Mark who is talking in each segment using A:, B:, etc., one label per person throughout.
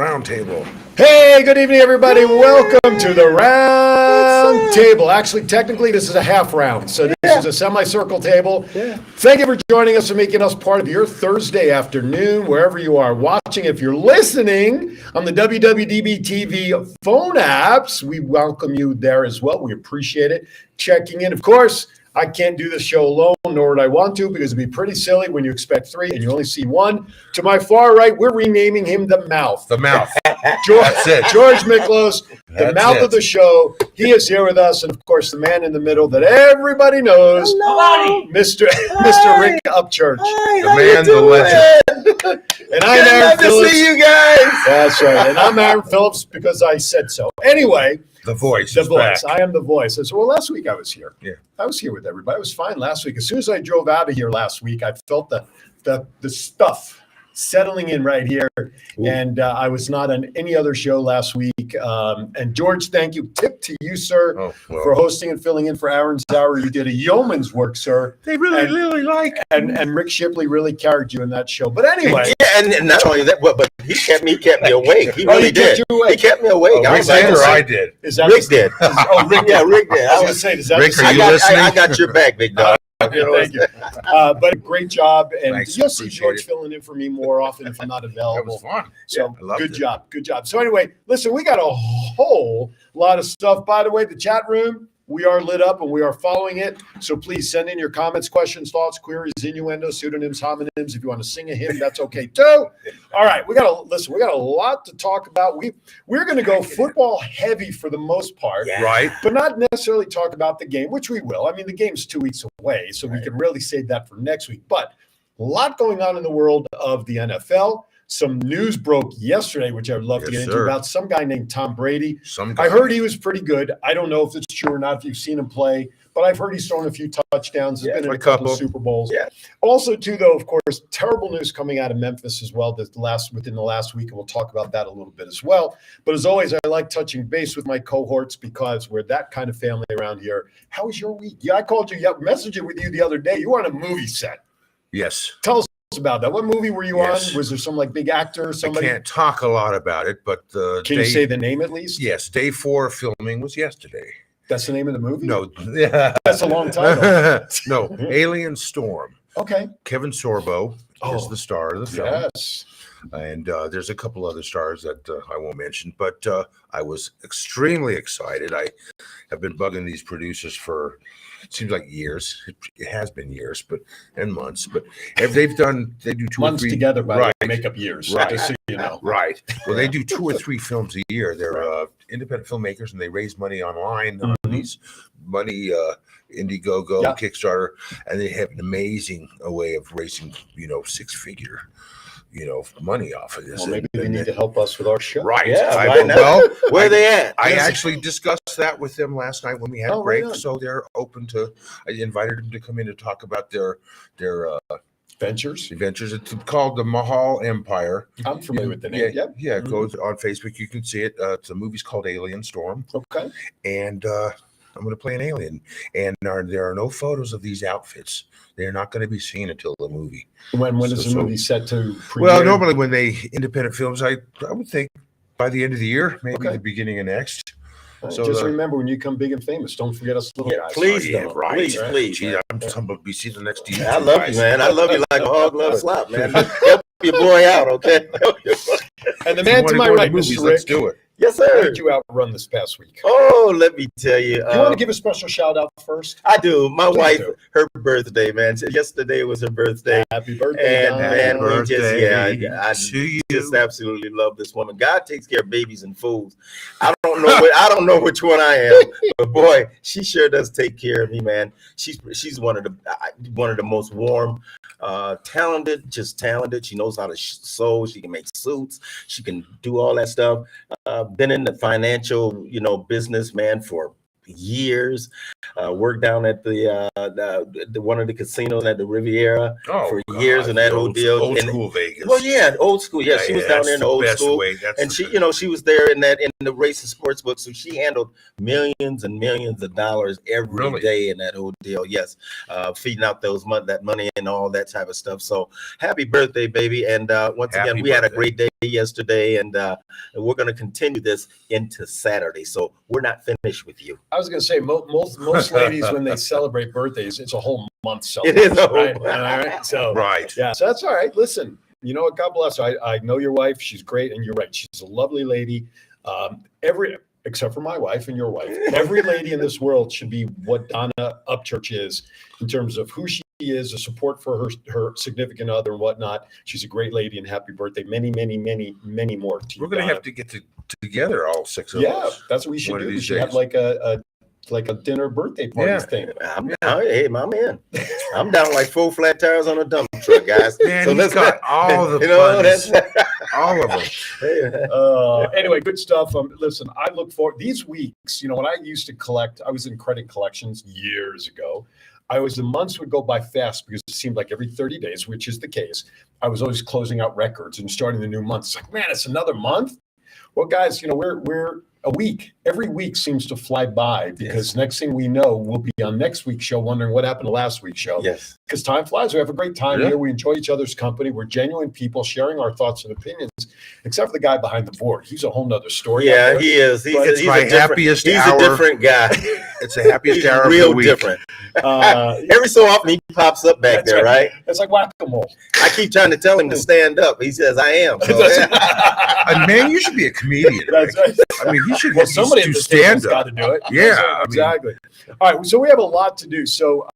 A: RoundTable.
B: Hey, good evening, everybody. Welcome to the RoundTable. Actually, technically, this is a half round, so this is a semicircle table. Thank you for joining us and making us part of your Thursday afternoon, wherever you are watching. If you're listening on the WWDBTV phone apps, we welcome you there as well. We appreciate it. Checking in, of course. I can't do this show alone, nor would I want to, because it'd be pretty silly when you expect three and you only see one. To my far right, we're renaming him the Mouth.
A: The Mouth.
B: That's it. George Miklos, the Mouth of the show. He is here with us, and of course, the man in the middle that everybody knows, Mr. Rick Upchurch.
A: Hi, the man, the legend.
B: And I'm Aaron Phillips.
C: To see you guys.
B: That's right. And I'm Aaron Phillips because I said so. Anyway.
A: The voice.
B: The voice.
A: Back.
B: I am the voice. I said, well, last week I was here.
A: Yeah.
B: I was here with everybody. It was fine last week. As soon as I drove out of here last week, I felt the stuff settling in right here. Ooh. And I was not on any other show last week. And George, thank you. Tip to you, sir, for hosting and filling in for Aaron Zauer. You did a yeoman's work, sir.
A: They really like it.
B: And Rick Shipley really carried you in that show. But anyway.
C: Yeah, and not only that, but he kept me awake. He really did. He kept me awake.
A: Rick did or I did?
C: Rick did.
B: Rick did.
C: Yeah, Rick did.
B: I was going to say, does that
A: Rick, are you listening?
C: I got your back, big dog.
B: Okay, thank you. But a great job. And
A: Thanks,
B: you'll see George filling in for me more often if I'm not available.
A: That was fun.
B: So good job. Good job. So anyway, listen, we got a whole lot of stuff. By the way, the chat room, we are lit up and we are following it. So please send in your comments, questions, thoughts, queries, innuendos, pseudonyms, homonyms. If you want to sing a hymn, that's okay too. All right, we got a lot to talk about. We're going to go football heavy for the most part,
A: right?
B: But not necessarily talk about the game, which we will. I mean, the game's 2 weeks away, so we can really save that for next week. But a lot going on in the world of the NFL. Some news broke yesterday, which I would love to get into, about some guy named Tom Brady. I heard he was pretty good. I don't know if it's true or not, if you've seen him play, but I've heard he's thrown a few touchdowns. He's been in a couple of Super Bowls. Yeah. Also, too, though, of course, terrible news coming out of Memphis as well within the last week, and we'll talk about that a little bit as well. But as always, I like touching base with my cohorts because we're that kind of family around here. How was your week? Yeah, I called you, messaged with you the other day. You were on a movie set.
A: Yes.
B: Tell us about that. What movie were you on? Was there some big actor or somebody?
A: I can't talk a lot about it, but
B: can you say the name at least?
A: Yes, day 4 of filming was yesterday.
B: That's the name of the movie?
A: No.
B: That's a long title.
A: No, Alien Storm.
B: Okay.
A: Kevin Sorbo is the star of the film.
B: Yes.
A: And there's a couple other stars that I won't mention, but I was extremely excited. I have been bugging these producers for, it seems like years. It has been years, and months. But they do 2
B: months
A: or 3
B: together, by make up years.
A: Right.
B: Just so you know.
A: Right. Well, they do 2 or 3 films a year. They're independent filmmakers, and they raise money online on these money. Indiegogo, Kickstarter, and they have an amazing way of raising, 6-figure, money off of this.
B: Well, maybe they need to help us with our show.
A: Right.
C: Yeah, where are they at?
A: I actually discussed that with them last night when we had a break.
B: Right,
A: so they're open to. I invited them to come in to talk about their
B: ventures.
A: It's called the Mahal Empire.
B: I'm familiar with the name.
A: Yeah. Go on Facebook. You can see it. The movie's called Alien Storm.
B: Okay.
A: And I'm going to play an alien. And there are no photos of these outfits. They're not going to be seen until the movie.
B: When is the movie set to premiere?
A: Well, normally when they independent films, I would think by the end of the year, maybe the beginning of next.
B: So just remember, when you come big and famous, don't forget us little guys.
C: Please don't. Please.
A: Gee, I'm going to be seeing the next YouTube.
C: I love you, man. I love you like a hog loves slop, man. Help your boy out, okay?
B: And the man to my right, Mr. Rick.
A: Let's do it.
C: Yes, sir.
B: How did you outrun this past week?
C: Oh, let me tell you.
B: You want to give a special shout out first?
C: I do. My wife, her birthday, man. Yesterday was her birthday.
B: Happy birthday,
C: and man,
A: we
C: I just absolutely love this woman. God takes care of babies and fools. I don't know which one I am, but boy, she sure does take care of me, man. She's one of the most warm, talented. She knows how to sew. She can make suits. She can do all that stuff. been in the financial, business, man, for years. Worked down at the one of the casinos at the Riviera for years, and that whole deal.
A: Old school Vegas.
C: Well, yeah, old school. Yeah, she was down there in the old school, and she was there in the race and sports book. So she handled millions and millions of dollars every day in that whole deal. Yes, feeding out that money and all that type of stuff. So happy birthday, baby! And once again, we had a great day yesterday, and we're going to continue this into Saturday. So we're not finished with you.
B: I was going to say most ladies when they celebrate birthdays, it's a whole month celebration.
C: It is a whole
B: month. Right? So yeah, so that's all right. Listen, you know what? God bless her. I know your wife. She's great, and you're right. She's a lovely lady. Except for my wife and your wife, every lady in this world should be what Donna Upchurch is in terms of who she is, a support for her significant other and whatnot. She's a great lady, and happy birthday. Many, many, many, many more to you.
A: We're going to have to get together, all six of us.
B: Yeah, that's what we should do. We should have like a dinner birthday party thing.
C: I'm down. Hey, my man, I'm down like 4 flat tires on a dump truck, guys.
A: Man, so let's got all the funds, all of them.
B: Anyway, good stuff. Listen, I look forward these weeks. When I used to collect, I was in credit collections years ago. The months would go by fast because it seemed like every 30 days, which is the case, I was always closing out records and starting the new month. It's like, man, it's another month. Well, guys, we're a week. Every week seems to fly by because next thing we know, we'll be on next week's show wondering what happened to last week's show.
C: Yes.
B: Because time flies. We have a great time here. We enjoy each other's company. We're genuine people sharing our thoughts and opinions, except for the guy behind the board. He's a whole nother story.
C: Yeah, he is. He's
A: my happiest hour.
C: He's a different guy.
A: It's the happiest hour
C: real
A: of the week.
C: Different. Every so often he pops up back there, right?
B: It's like whack-a-mole.
C: I keep trying to tell him to stand up. He says, I am. So.
A: And man, you should be a comedian.
B: That's right.
A: I mean, he should
B: somebody
A: do stand up.
B: Got to do it.
A: Yeah,
B: exactly. All right, so we have a lot to do. So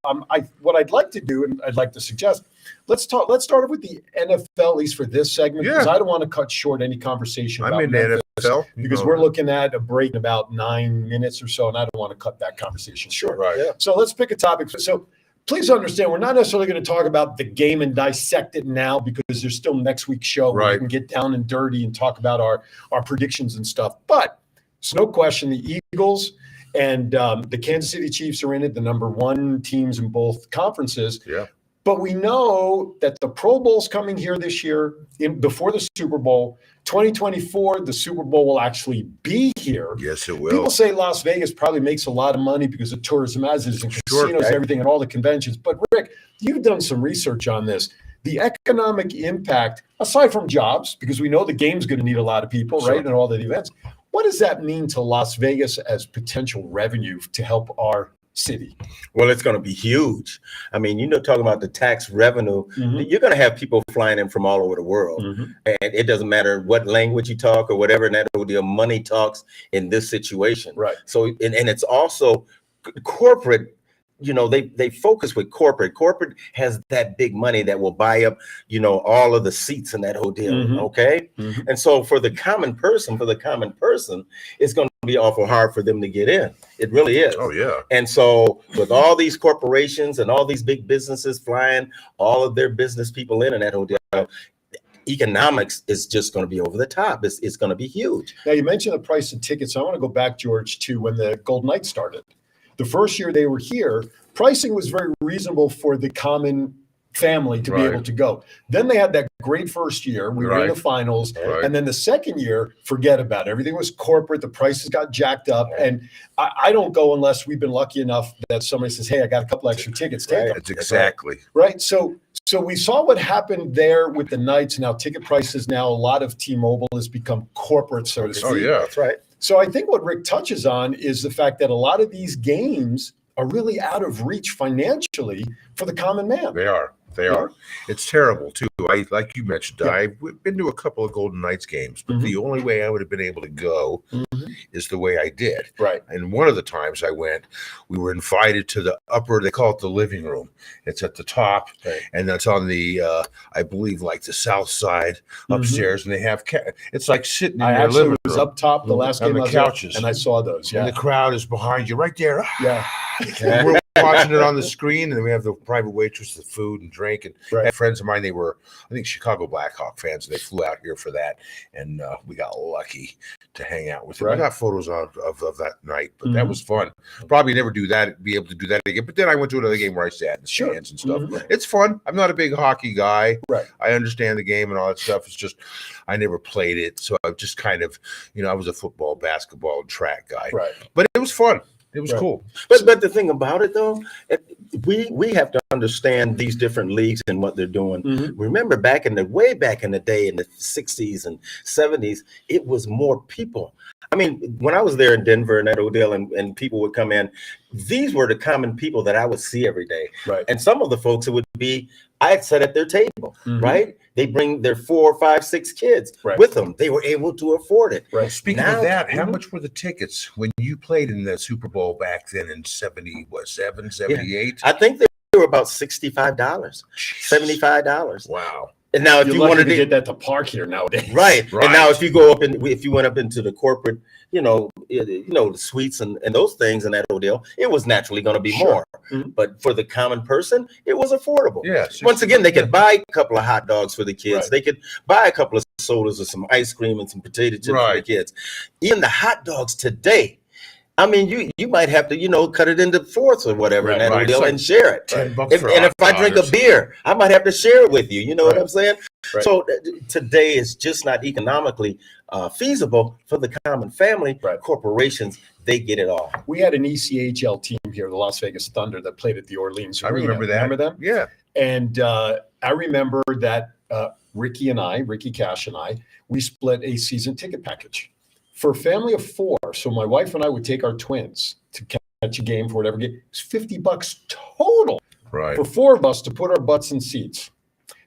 B: what I'd like to do, and I'd like to suggest, let's start off with the NFL, at least for this segment, because I don't want to cut short any conversation about
A: the NFL
B: because we're looking at a break in about 9 minutes or so, and I don't want to cut that conversation short.
A: Right. Yeah.
B: So let's pick a topic. So please understand, we're not necessarily going to talk about the game and dissect it now because there's still next week's show where we can get down and dirty and talk about our predictions and stuff. But it's no question the Eagles and the Kansas City Chiefs are in it, the number one teams in both conferences.
A: Yeah.
B: But we know that the Pro Bowl's coming here this year before the Super Bowl. 2024, the Super Bowl will actually be here.
A: Yes, it will.
B: People say Las Vegas probably makes a lot of money because of tourism, as is, and casinos, everything, and all the conventions. But Rick, you've done some research on this. The economic impact, aside from jobs, because we know the game's going to need a lot of people, right, and all the events. What does that mean to Las Vegas as potential revenue to help our city?
C: Well, it's going to be huge. I mean, talking about the tax revenue, you're going to have people flying in from all over the world. And it doesn't matter what language you talk or whatever, and that deal, money talks in this situation.
B: Right.
C: So, and it's also corporate. They focus with corporate. Corporate has that big money that will buy up, all of the seats in that hotel. Okay. And so for the common person, it's going to be awful hard for them to get in. It really is.
A: Oh, yeah.
C: And so with all these corporations and all these big businesses flying all of their business people in that hotel, economics is just going to be over the top. It's going to be huge.
B: Now, you mentioned the price of tickets. I want to go back, George, to when the Golden Knights started. The first year they were here, pricing was very reasonable for the common family to be able to go. Then they had that great first year. We were in the finals. And then the second year, forget about it. Everything was corporate. The prices got jacked up. And I don't go unless we've been lucky enough that somebody says, hey, I got a couple extra tickets. Take them.
A: That's exactly.
B: Right. So we saw what happened there with the Knights. Now ticket prices now, a lot of T-Mobile has become corporate, so to speak.
A: Oh, yeah. That's right.
B: So I think what Rick touches on is the fact that a lot of these games are really out of reach financially for the common man.
A: They are. It's terrible too. Like you mentioned, I've been to a couple of Golden Knights games, but the only way I would have been able to go is the way I did.
B: Right.
A: And one of the times I went, we were invited to the upper, they call it the living room. It's at the top, and that's on the, I believe, like the south side upstairs, and they have, it's like sitting in their living room.
B: I actually was up top the last game
A: on the couches,
B: and I saw those.
A: And the crowd is behind you right there.
B: Yeah.
A: We're watching it on the screen, and then we have the private waitress, the food and drink. And I had friends of mine, they were, I think, Chicago Blackhawk fans. And they flew out here for that, and we got lucky to hang out with them. I got photos of that night, but that was fun. Probably never be able to do that again. But then I went to another game where I sat in the stands and stuff. It's fun. I'm not a big hockey guy. I understand the game and all that stuff. It's just I never played it, so I just kind of, I was a football, basketball, and track guy. But it was fun. It was cool.
C: But the thing about it, though, we have to understand these different leagues and what they're doing. Remember way back in the day, in the 60s and 70s, it was more people. I mean, when I was there in Denver and at Odell and people would come in, these were the common people that I would see every day. And some of the folks, it would be, I'd sit at their table, right? They bring their 4, 5, 6 kids with them. They were able to afford it.
A: Speaking of that, how much were the tickets when you played in the Super Bowl back then in 77, 78?
C: I think they were about $65, $75.
A: Wow.
C: And now, if you wanted to
B: get that to park here nowadays,
C: right? And now, if you go up and if you went up into the corporate, the suites and those things in that Odell, it was naturally going to be more. But for the common person, it was affordable. Once again, they could buy a couple of hot dogs for the kids. They could buy a couple of sodas or some ice cream and some potato chips for the kids. Even the hot dogs today, I mean, you might have to, cut it into fourths or whatever in that Odell and share it.
A: $10
C: and if I drink a beer, I might have to share it with you. You know what I'm saying? So today is just not economically feasible for the common family. Corporations, they get it all.
B: We had an ECHL team here, the Las Vegas Thunder, that played at the Orleans Arena.
A: I remember that.
B: Remember them?
A: Yeah.
B: And I remember that Ricky Cash and I, we split a season ticket package. For a family of 4, so my wife and I would take our twins to catch a game for whatever game. It was $50 total for 4 of us to put our butts in seats.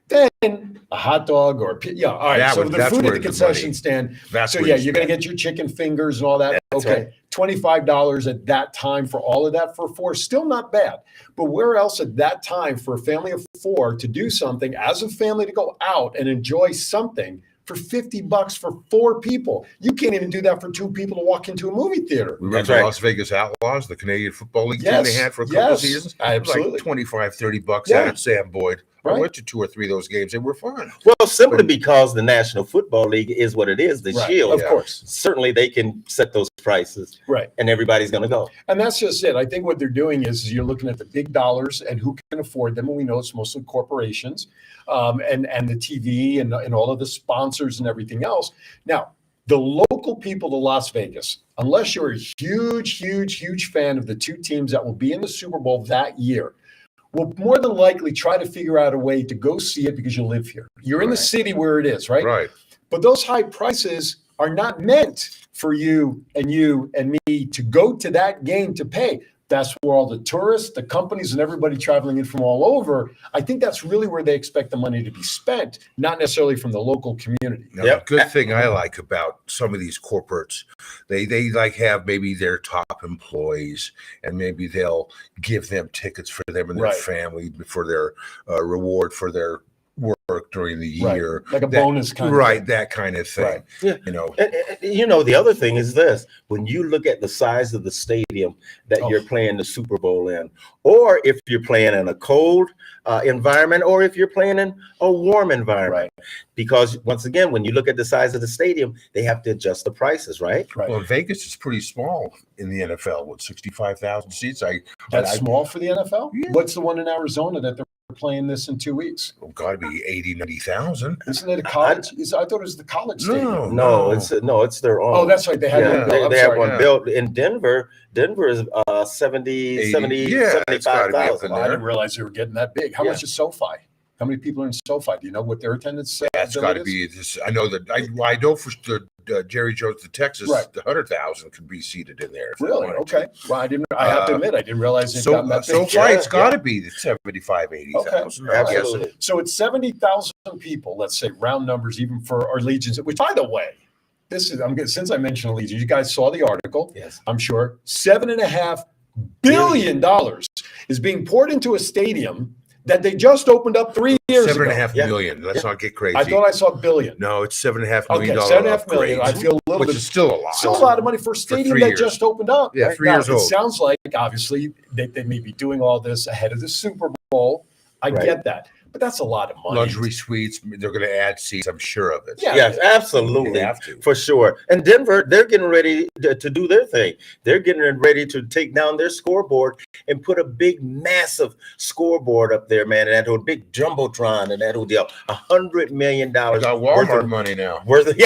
B: Then a hot dog or all right. So the food at the concession stand. You're gonna get your chicken fingers and all that. $25 at that time for all of that for 4, still not bad. But where else at that time for a family of 4 to do something as a family, to go out and enjoy something for $50 for 4 people? You can't even do that for 2 people to walk into a movie theater.
A: Remember Las Vegas Outlaws, the Canadian Football League team they had for a couple of seasons?
B: Absolutely.
A: Like $25-$30 out at Sam Boyd. I went to 2 or 3 of those games. They were fun.
C: Well, simply because the National Football League is what it is, the Shield.
B: Of course.
C: Certainly they can set those prices. And everybody's going to go.
B: And that's just it. I think what they're doing is you're looking at the big dollars and who can afford them. And we know it's mostly corporations and the TV and all of the sponsors and everything else. Now, the local people to Las Vegas, unless you're a huge fan of the 2 teams that will be in the Super Bowl that year, will more than likely try to figure out a way to go see it because you live here. You're in the city where it is, right? But those high prices are not meant for you and me to go to that game to pay. That's where all the tourists, the companies, and everybody traveling in from all over, I think that's really where they expect the money to be spent, not necessarily from the local community.
A: Now, the good thing I like about some of these corporates, they like have maybe their top employees, and maybe they'll give them tickets for them and their family for their reward for their work during the year,
B: like a bonus kind of thing.
A: That kind of thing.
C: The other thing is this: when you look at the size of the stadium that you're playing the Super Bowl in, or if you're playing in a cold environment, or if you're playing in a warm environment, because once again, when you look at the size of the stadium, they have to adjust the prices, right?
A: Well, Vegas is pretty small in the NFL with 65,000 seats.
B: That's small for the NFL. What's the one in Arizona that they're playing this in 2 weeks?
A: Got to be 80, 90,000.
B: Isn't it a college? I thought it was the college stadium.
C: No, it's their own.
B: Oh, that's right. They had
C: they have one built in Denver. Denver is 75,000.
B: I didn't realize they were getting that big. How much is SoFi? How many people are in SoFi? Do you know what their attendance?
A: That's got to be this. I know that. I know for Jerry Jones to Texas, the 100,000 could be seated in there.
B: Really? Okay. Well, I didn't. I have to admit, I didn't realize it got that big.
A: So it's got to be the 75, 80,000.
C: Absolutely.
B: So it's 70,000 people. Let's say round numbers, even for our Legions. Which, by the way, since I mentioned Allegiant, you guys saw the article.
C: Yes.
B: I'm sure $7.5 billion is being poured into a stadium that they just opened up 3 years ago.
A: $7.5 million. Let's not get crazy.
B: I thought I saw $billion.
A: No, it's $7.5 million.
B: Okay, $7.5 million. I feel a little
A: which
B: bit.
A: is still a lot.
B: Still a lot of money for a stadium
A: 3
B: that
A: years.
B: just opened up.
A: Yeah,
B: right?
A: 3
B: Now,
A: years
B: it
A: old.
B: sounds like obviously they may be doing all this ahead of the Super Bowl. I get that, but that's a lot of money.
A: Luxury suites. They're going to add seats. I'm sure of it.
B: Yeah.
C: Yes, absolutely.
A: They have to.
C: For sure. And Denver, they're getting ready to do their thing. They're getting ready to take down their scoreboard and put a big, massive scoreboard up there, man. And that whole big jumbotron and that whole deal. $100 million
A: They got Walmart money now.
C: worth of,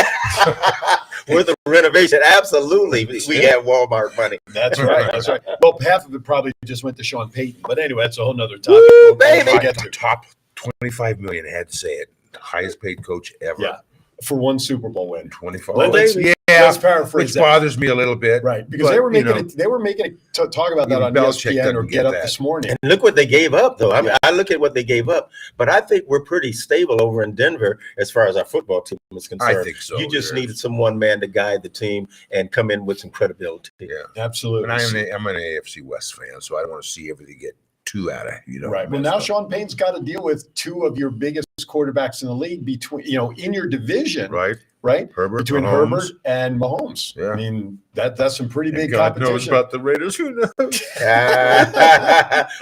C: worth of renovation. Absolutely. We have Walmart money.
B: That's right. That's right. Well, half of it probably just went to Sean Payton. But anyway, that's a whole nother topic.
C: Woo, baby.
B: We'll get
A: The
B: to.
A: top 25 million. I had to say it. Highest paid coach ever.
B: Yeah, for one Super Bowl win.
A: 25.
B: Well, let's
A: yeah,
B: paraphrase
A: which
B: that.
A: bothers me a little bit.
B: Right, because
A: But,
B: they were making
A: you know,
B: it. They were making it talk about that
A: even
B: on
A: Belichick
B: ESPN or
A: doesn't
B: Get
A: get
B: Up
A: that.
B: this morning.
C: And look what they gave up, though. I mean, I look at what they gave up, but I think we're pretty stable over in Denver as far as our football team is concerned.
A: I think so.
C: You just
A: yeah.
C: needed someone man to guide the team and come in with some credibility.
A: Yeah.
B: Absolutely.
A: And I'm an AFC West fan, so I don't want to see everything get too out of,
B: Right. Well,
A: messed
B: now
A: up.
B: Sean Payton's got to deal with two of your biggest quarterbacks in the league between, in your division,
A: Right?
B: right?
A: Herbert,
B: Between
A: Mahomes.
B: Herbert and Mahomes.
A: Yeah.
B: I mean, that's some pretty big
A: God knows
B: competition.
A: about the Raiders. Who knows?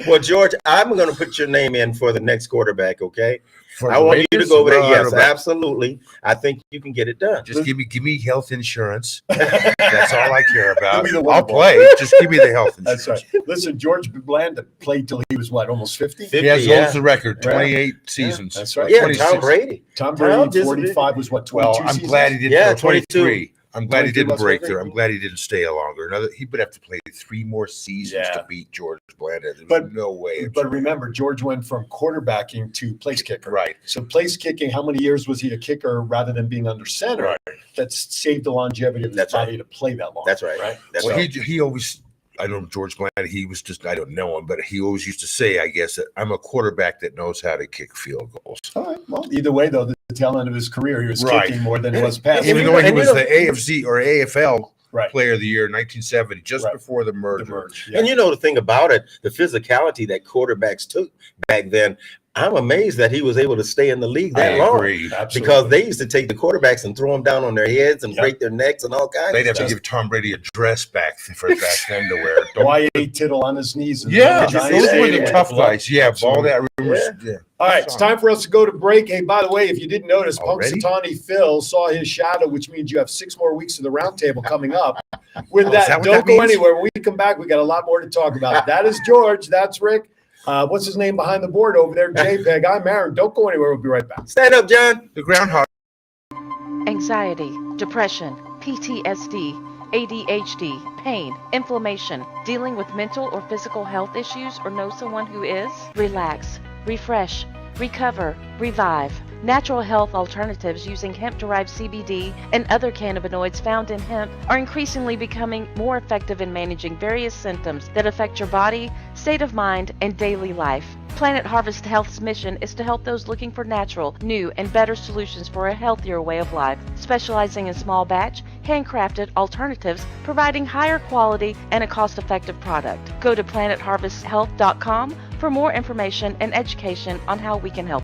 C: Well, George, I'm going to put your name in for the next quarterback, okay?
A: For
C: I
A: the
C: want you to
A: Raiders?
C: go over there.
A: Well, I
C: Yes,
A: don't know.
C: absolutely. I think you can get it done.
A: Just give me health insurance. That's all I care about.
B: Give me the
A: I'll
B: Wonderboy.
A: play. Just give me the health insurance.
B: That's right. Listen, George Blanda played till he was what, almost 50?
C: 50,
A: He has holds the record,
B: Right.
A: 28 seasons.
B: that's right.
C: Yeah,
A: 26.
C: Tom Brady.
B: Tom
C: Tom
B: Brady,
C: just-
B: 45 was what, 22
A: Well, I'm
B: seasons?
A: glad he didn't.
C: Yeah,
A: Yeah, 23. I'm glad he
B: 23
A: didn't
B: was
A: break
B: Brady.
A: there. I'm glad he didn't stay longer. He would have to play 3 more seasons
B: Yeah.
A: to beat George Blanda. There's
B: But-
A: no way.
B: But remember, George went from quarterbacking to place kicker.
A: Right.
B: So place kicking, how many years was he a kicker rather than being under center?
A: Right.
B: That saved the longevity of his
C: That's
B: body to play that long.
C: That's right.
B: Right.
C: That's
A: Well,
C: right.
A: he always. I don't know George Blanda. He was just. I don't know him, but he always used to say, I guess, that I'm a quarterback that knows how to kick field goals.
B: All right. Well, either way, though, the tail end of his career, he was
A: Right.
B: kicking more than he was passing.
A: Even
C: you
A: though
C: know-
A: he
C: and you
A: was
C: know-
A: the AFC or AFL
B: Right.
A: Player of the Year in 1970, just
B: Right.
A: before the
B: The
A: merger.
B: merge.
C: And you know the thing about it, the physicality that quarterbacks took back then, I'm amazed that he was able to stay in the league that
A: I
C: long.
A: agree.
B: Absolutely.
C: Because they used to take the quarterbacks and throw them down on their heads and
B: Yep.
C: break their necks and all kinds
A: They'd
C: of
A: have to
C: stuff.
A: give Tom Brady a dress back for back then to wear. Don't-
B: Y.A. Tittle on his knees. And
A: Yeah,
B: the Giants
A: those were
B: stadium.
A: the tough guys. Yeah, all
B: Absolutely.
A: that rumors. Yeah.
B: All right, it's time for us to go to break. Hey, by the way, if you didn't notice,
A: Already?
B: Punxsutawney Phil saw his shadow, which means you have 6 more weeks of the roundtable coming up. With
A: Oh, is
B: that,
A: that what
B: don't
A: that
B: go
A: means?
B: anywhere. When we come back, we got a lot more to talk about. That is George. That's Rick. What's his name behind the board over there? JPEG. I'm Aaron. Don't go anywhere. We'll be right back.
C: Stand up, John.
A: The groundhog.
D: Anxiety, depression, PTSD, ADHD, pain, inflammation, dealing with mental or physical health issues, or know someone who is? Relax, refresh, recover, revive. Natural health alternatives using hemp-derived CBD and other cannabinoids found in hemp are increasingly becoming more effective in managing various symptoms that affect your body, state of mind, and daily life. Planet Harvest Health's mission is to help those looking for natural, new, and better solutions for a healthier way of life, specializing in small batch, handcrafted alternatives, providing higher quality and a cost-effective product. Go to planetharvesthealth.com for more information and education on how we can help.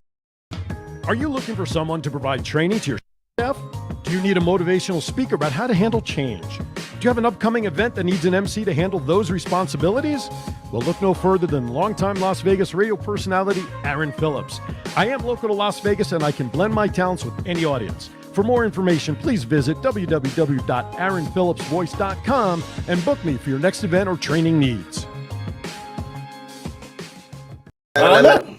E: Are you looking for someone to provide training to your staff? Do you need a motivational speaker about how to handle change? Do you have an upcoming event that needs an MC to handle those responsibilities? Well, look no further than longtime Las Vegas radio personality Aaron Phillips. I am local to Las Vegas and I can blend my talents with any audience. For more information, please visit www.aaronphillipsvoice.com and book me for your next event or training needs.
C: I don't know.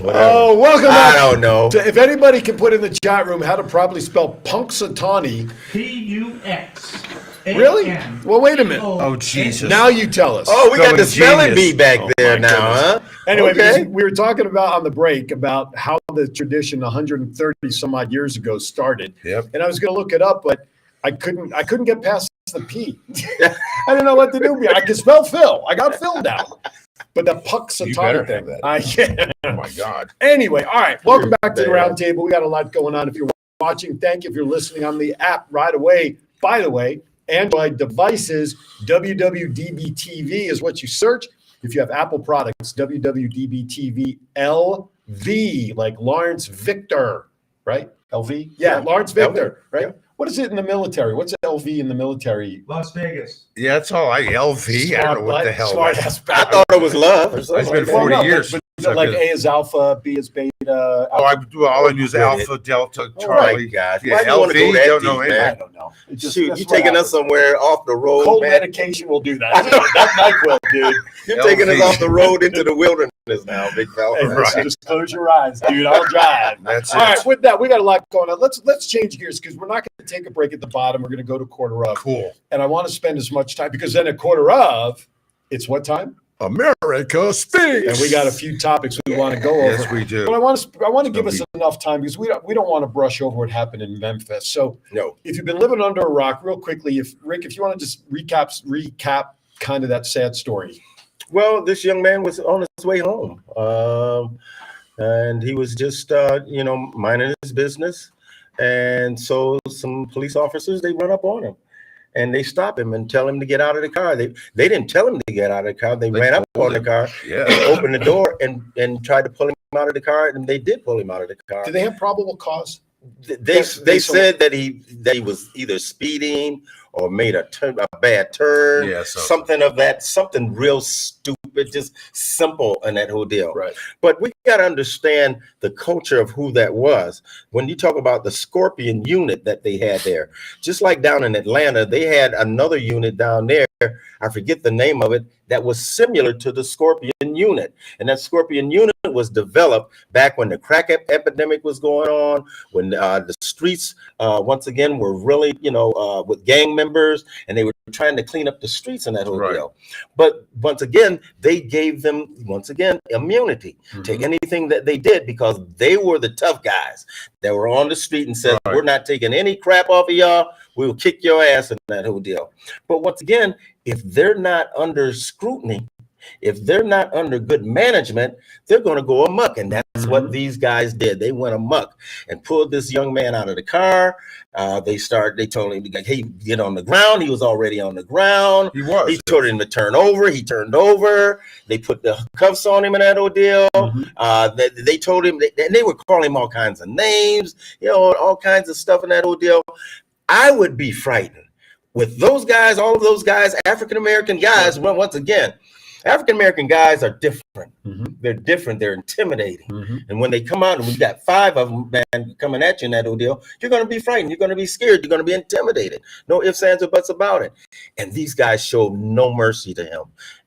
C: Whatever.
B: Oh, welcome
C: I
B: back.
C: don't know.
B: If anybody can put in the chat room how to properly spell Punxsutawney.
F: P-U-X.
B: Really? Well, wait a minute.
A: Oh, Jesus.
B: Now you tell us.
C: Oh, we got
A: Going
C: the spelling
A: genius.
C: bee back
B: Oh,
C: there
B: my
C: now,
B: goodness.
C: huh?
B: Anyway,
C: Okay.
B: because we were talking about on the break about how the tradition 130 some odd years ago started.
A: Yep.
B: And I was going to look it up, but I couldn't get past the P. I didn't know what to do. I could spell Phil. I got Phil down. But the
A: You
B: Punxsutawney
A: better
B: thing.
A: have that.
B: Yeah.
A: Oh, my God.
B: Anyway, all right. Welcome back to the
C: There.
B: roundtable. We got a lot going on. If you're watching, thank you. If you're listening on the app right away, by the way, Android devices, WWDBTV is what you search. If you have Apple products, WWDBTV.LV, like Lawrence Victor, right? LV? Yeah, Lawrence Victor, right?
C: Yeah.
B: What is it in the military? What's LV in the military?
F: Las Vegas.
A: Yeah, that's all I LV. I don't know what the hell.
B: Smart
A: that-
B: ass
C: I thought it was love. Or
A: It's
C: something
A: been
C: like
A: 40
C: that.
A: years.
B: But like A is alpha, B is beta.
A: Oh, all I use Alpha, Delta,
C: Oh my
A: Charlie.
C: gosh.
A: Yeah,
C: Why do you want to go
A: LV,
C: that
A: don't
C: deep,
A: know anything.
B: I
C: man?
B: don't know.
C: Shoot, you taking us somewhere off the road,
B: Cold
C: man.
B: medication will do that. That NyQuil, dude.
C: You're taking us
A: LV.
C: off the road into the wilderness now, big fella.
B: Hey, listen, just close your eyes, dude. I'll drive.
A: That's
B: All
A: it.
B: right, with that, we got a lot going on. Let's change gears because we're not going to take a break at the bottom. We're going to go to quarter of.
A: Cool.
B: And I want to spend as much time because then at quarter of, it's what time?
A: America speaks.
B: And we got a few topics we want to go over.
A: Yes, we do.
B: But I want to give
A: It's
B: us enough time because we don't want to brush over what happened in Memphis. So
C: No.
B: if you've been living under a rock, real quickly, if you want to just recap kind of that sad story.
C: Well, this young man was on his way home, and he was just, minding his business. And so some police officers, they run up on him. And they stop him and tell him to get out of the car. They didn't tell him to get out of the car. They ran up on the car,
A: Yeah.
C: opened the door, and tried to pull him out of the car. And they did pull him out of the car.
B: Do they have probable cause?
C: They said that he was either speeding or made a bad turn.
A: Yeah,
C: something real stupid, just simple in that whole deal.
B: Right.
C: But we got to understand the culture of who that was. When you talk about the Scorpion unit that they had there, just like down in Atlanta, they had another unit down there. I forget the name of it, that was similar to the Scorpion unit. And that Scorpion unit was developed back when the crack epidemic was going on, when the streets, once again, were really, with gang members, and they were trying to clean up the streets in that whole deal. But once again, they gave them, immunity to anything that they did because they were the tough guys that were on the street and said, we're not taking any crap off of y'all. We will kick your ass in that whole deal. But once again, if they're not under scrutiny, if they're not under good management, they're going to go amok. And that's what these guys did. They went amok and pulled this young man out of the car. They told him, hey, get on the ground. He was already on the ground.
A: He was.
C: He told him to turn over. He turned over. They put the cuffs on him in that ordeal. They told him, and they were calling him all kinds of names, all kinds of stuff in that ordeal. I would be frightened with those guys, all of those guys, African-American guys. Well, once again, African-American guys are different. They're different. They're intimidating. And when they come out and we got 5 of them, man, coming at you in that ordeal, you're going to be frightened. You're going to be scared. You're going to be intimidated. No ifs, ands, or buts about it. And these guys show no mercy to him.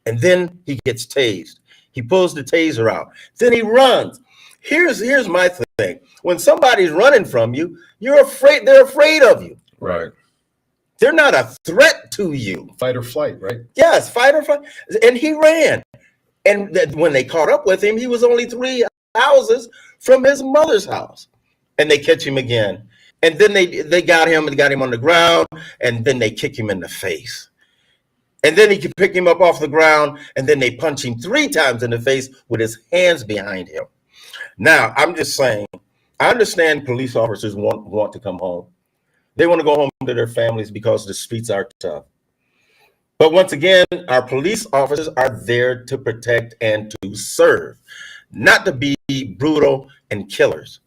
C: And then he gets tased. He pulls the taser out. Then he runs. Here's my thing. When somebody's running from you, you're afraid. They're afraid of you.
A: Right.
C: They're not a threat to you.
B: Fight or flight, right?
C: Yes, fight or flight. And he ran. And when they caught up with him, he was only 3 houses from his mother's house. And they catch him again. And then they got him on the ground, and then they kick him in the face. And then he could pick him up off the ground, and then they punch him 3 times in the face with his hands behind him. Now, I'm just saying, I understand police officers want to come home. They want to go home to their families because the streets are tough. But once again, our police officers are there to protect and to serve, not to be brutal and killers.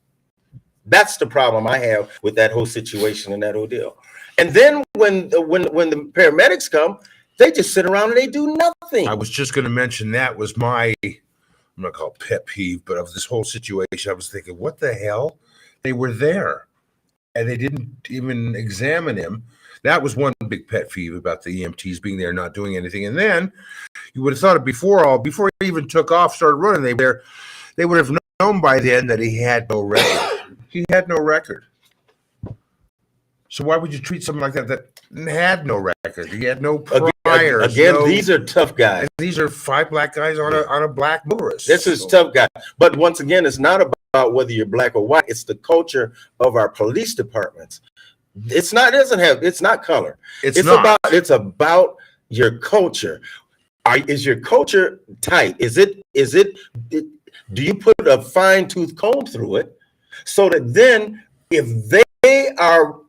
C: That's the problem I have with that whole situation and that whole deal. And then when the paramedics come, they just sit around and they do nothing.
A: I was just going to mention that was my, I'm not call it pet peeve, but of this whole situation, I was thinking, what the hell? They were there and they didn't even examine him. That was one big pet peeve about the EMTs being there, not doing anything. And then you would have thought it before he even took off, started running, they would have known by then that he had no record. He had no record. So why would you treat someone like that had no record? He had no priors.
C: Again, these are tough guys.
A: These are 5 black guys on a black motorist.
C: This is tough guy. But once again, it's not about whether you're black or white. It's the culture of our police departments. It's not color. It's about your culture. Is your culture tight? Do you put a fine tooth comb through it so that then if they are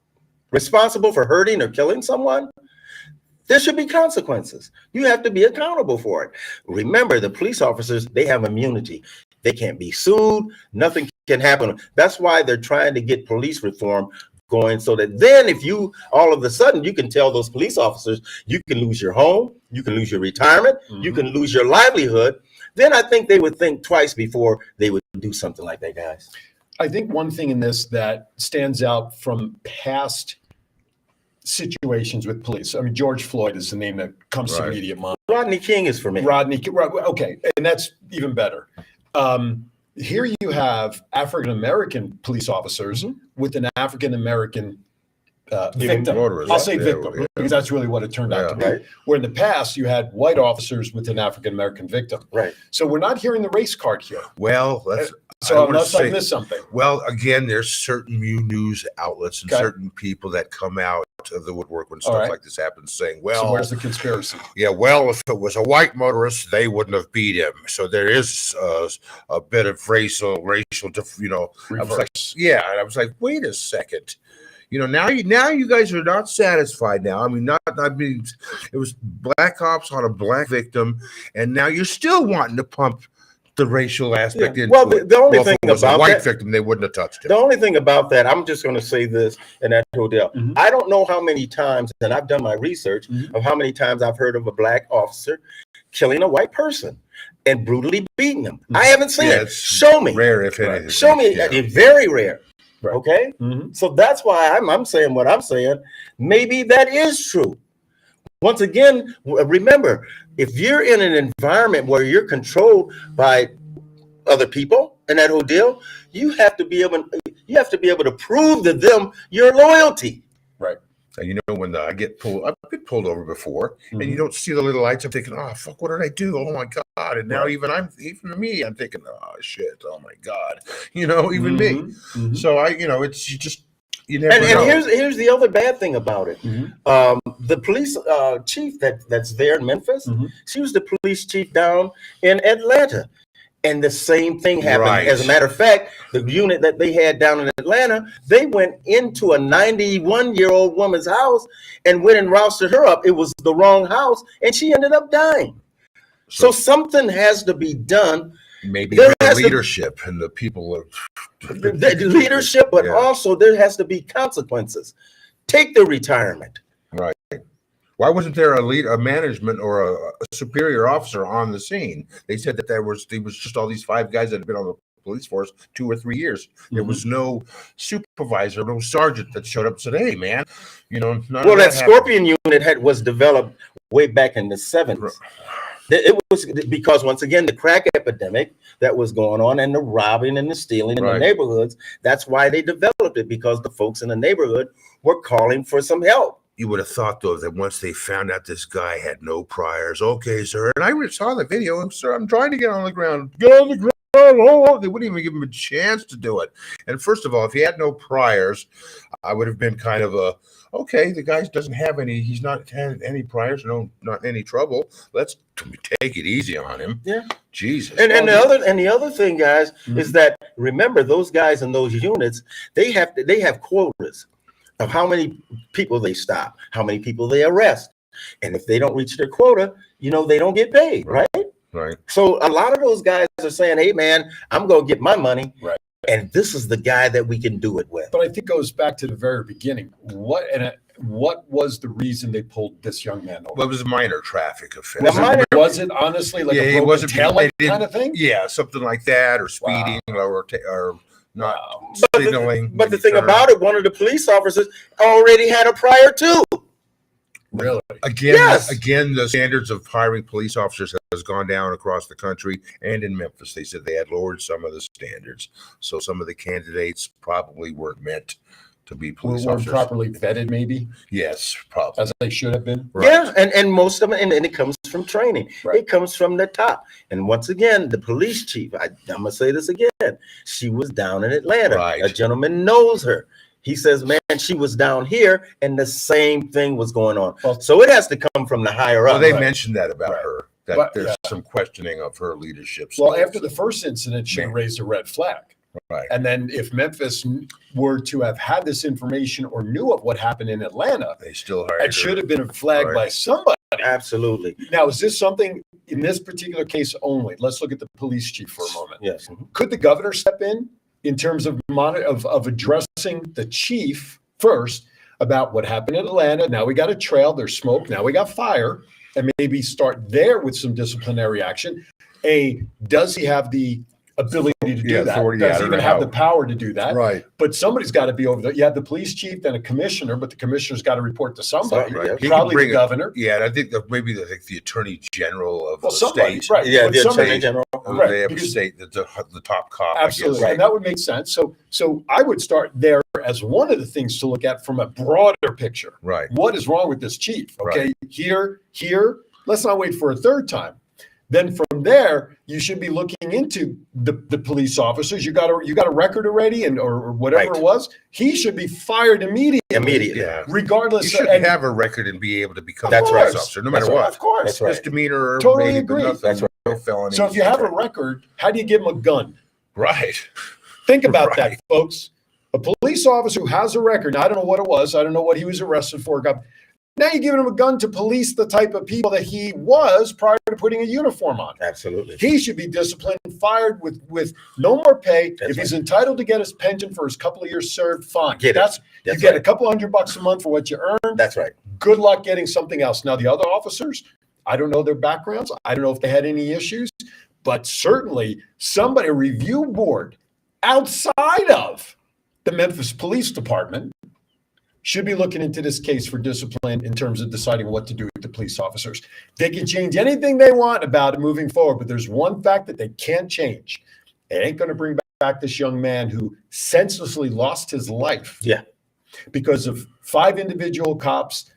C: responsible for hurting or killing someone, There should be consequences. You have to be accountable for it. Remember, the police officers, they have immunity. They can't be sued. Nothing can happen. That's why they're trying to get police reform going, so that then if you all of a sudden you can tell those police officers you can lose your home, you can lose your retirement, you can lose your livelihood, then I think they would think twice before they would do something like that, guys.
B: I think one thing in this that stands out from past situations with police. I mean, George Floyd is the name that comes to immediate mind.
C: Rodney King is for me.
B: Okay, and that's even better. Here you have African-American police officers with an African-American victim. I'll say victim because that's really what it turned out to be.
C: Right.
B: Where in the past you had white officers with an African-American victim.
C: Right.
B: So we're not hearing the race card here.
A: Well,
B: Unless I missed something.
A: Well, again, there's certain news outlets and certain people that come out of the woodwork when stuff like this happens, saying, "Well,
B: so where's the conspiracy?"
A: Yeah, well, if it was a white motorist, they wouldn't have beat him. So there is a bit of racial, I was like, and I was like, wait a second. Now you guys are not satisfied now. I mean, it was black cops on a black victim, and now you're still wanting to pump the racial aspect into it.
C: The only thing
A: if it was
C: about
A: a white
C: that,
A: victim, they wouldn't have touched it.
C: The only thing about that, I'm just going to say this in that hotel. I don't know how many times, and I've done my research of how many times I've heard of a black officer killing a white person and brutally beating them. I haven't seen it. Show me.
A: Rare, if anything.
C: Show me. It's very rare.
B: Right.
C: Okay. So that's why I'm saying what I'm saying. Maybe that is true. Once again, remember, if you're in an environment where you're controlled by other people in that whole deal, you have to be able to prove to them your loyalty.
B: Right.
A: And when I've been pulled over before, and you don't see the little lights. I'm thinking, oh fuck, what did I do? Oh my god! And now even me, I'm thinking, oh shit, oh my god, even me. So you never know.
C: And here's the other bad thing about it. The police chief that's there in Memphis, she was the police chief down in Atlanta. And the same thing happened.
A: Right.
C: As a matter of fact, the unit that they had down in Atlanta, they went into a 91-year-old woman's house and went and rousted her up. It was the wrong house, and she ended up dying. So something has to be done.
A: Maybe the leadership and the people
C: the leadership, but also there has to be consequences. Take the retirement.
A: Right. Why wasn't there a management or a superior officer on the scene? They said that there was just all these 5 guys that had been on the police force 2 or 3 years. There was no supervisor, no sergeant that showed up and said, "Hey, man, that
C: Scorpion unit was developed way back in the 70s. It was because, once again, the crack epidemic that was going on and the robbing and the stealing in the neighborhoods. That's why they developed it, because the folks in the neighborhood were calling for some help.
A: You would have thought, though, that once they found out this guy had no priors, okay, sir, and I saw the video, and sir, I'm trying to get on the ground. Get on the ground. Oh, they wouldn't even give him a chance to do it. And first of all, if he had no priors, I would have been kind of okay, the guy doesn't have any, he's not had any priors, not any trouble. Let's take it easy on him.
C: Yeah.
A: Jesus.
C: And the other thing, guys, is that, remember, those guys in those units, they have quotas of how many people they stop, how many people they arrest. And if they don't reach their quota, they don't get paid, right?
A: Right.
C: So a lot of those guys are saying, hey, man, I'm going to get my money.
B: Right.
C: And this is the guy that we can do it with.
B: But I think it goes back to the very beginning. What was the reason they pulled this young man over?
A: Well, it was a minor traffic offense.
B: Was it honestly like a broken taillight kind of thing?
A: Yeah, something like that, or speeding, or not signaling.
C: But the thing about it, one of the police officers already had a prior too.
B: Really?
A: Again, the standards of hiring police officers has gone down across the country, and in Memphis, they said they had lowered some of the standards. So some of the candidates probably weren't meant to be police officers.
B: Properly vetted, maybe?
A: Yes, probably.
B: As they should have been?
C: Right. Yeah, and most of them, and it comes from training.
B: Right.
C: It comes from the top. And once again, the police chief, I'm going to say this again, she was down in Atlanta.
A: Right.
C: A gentleman knows her. He says, man, she was down here, and the same thing was going on.
B: Well,
C: so it has to come from the higher up.
A: Well, they mentioned that about her, that
B: But,
A: there's some questioning of her leadership.
B: Well,
A: skills.
B: after the first incident, she raised a red flag.
A: Right.
B: And then if Memphis were to have had this information or knew of what happened in Atlanta,
A: They still hired her.
B: it should have been flagged
A: Right.
B: by somebody.
C: Absolutely.
B: Now, is this something in this particular case only? Let's look at the police chief for a moment.
C: Yes.
B: Could the governor step in terms of addressing the chief first about what happened in Atlanta? Now we got a trail, there's smoke, now we got fire, and maybe start there with some disciplinary action. Does he have the ability to do that?
A: authority,
B: Does
A: I
B: he
A: don't
B: even
A: know
B: have
A: how.
B: the power to do that?
A: Right.
B: But somebody's got to be over there. You have the police chief, then a commissioner, but the commissioner's got to report to somebody.
C: Right.
A: He can
B: Probably
A: bring
B: the
A: it-
B: governor.
A: Yeah, and I think that maybe the attorney general of
B: Well,
A: the
B: somebody,
A: state.
B: right?
C: Yeah,
B: But
C: the
B: somebody-
C: attorney general.
B: Right,
A: They have a
B: because-
A: state, the top cop.
B: Absolutely,
A: I guess.
B: and that would make sense. So I would start there as one of the things to look at from a broader picture.
A: Right.
B: What is wrong with this chief? Okay, here. Let's not wait for a third time. Then from there, you should be looking into the police officers. You got a record already, or whatever
C: Right.
B: it was. He should be fired immediately.
A: Yeah.
B: regardless.
A: You should
B: and-
A: have a record and be able to become
C: That's
A: a
C: right.
A: police officer, no matter
C: That's right.
A: what.
B: Of course.
C: That's right.
A: Misdemeanor or
B: Totally
A: maybe, but
B: agree.
A: nothing,
C: That's right.
A: no felony.
B: So if you have a record, how do you give him a gun?
A: Right.
B: Think about that,
A: Right.
B: folks. A police officer who has a record, I don't know what it was, I don't know what he was arrested for. Now you're giving him a gun to police the type of people that he was prior to putting a uniform on.
C: Absolutely.
B: He should be disciplined, fired with no more pay.
C: That's
B: If he's entitled to get his pension for his couple of years served, fine.
C: Get it.
B: You
C: That's
B: get
C: right.
B: a couple $100 a month for what you earn.
C: That's right.
B: Good luck getting something else. Now the other officers, I don't know their backgrounds. I don't know if they had any issues, but certainly a review board outside of the Memphis Police Department should be looking into this case for discipline in terms of deciding what to do with the police officers. They can change anything they want about it moving forward, but there's one fact that they can't change. It ain't going to bring back this young man who senselessly lost his life.
C: Yeah.
B: Because of 5 individual cops,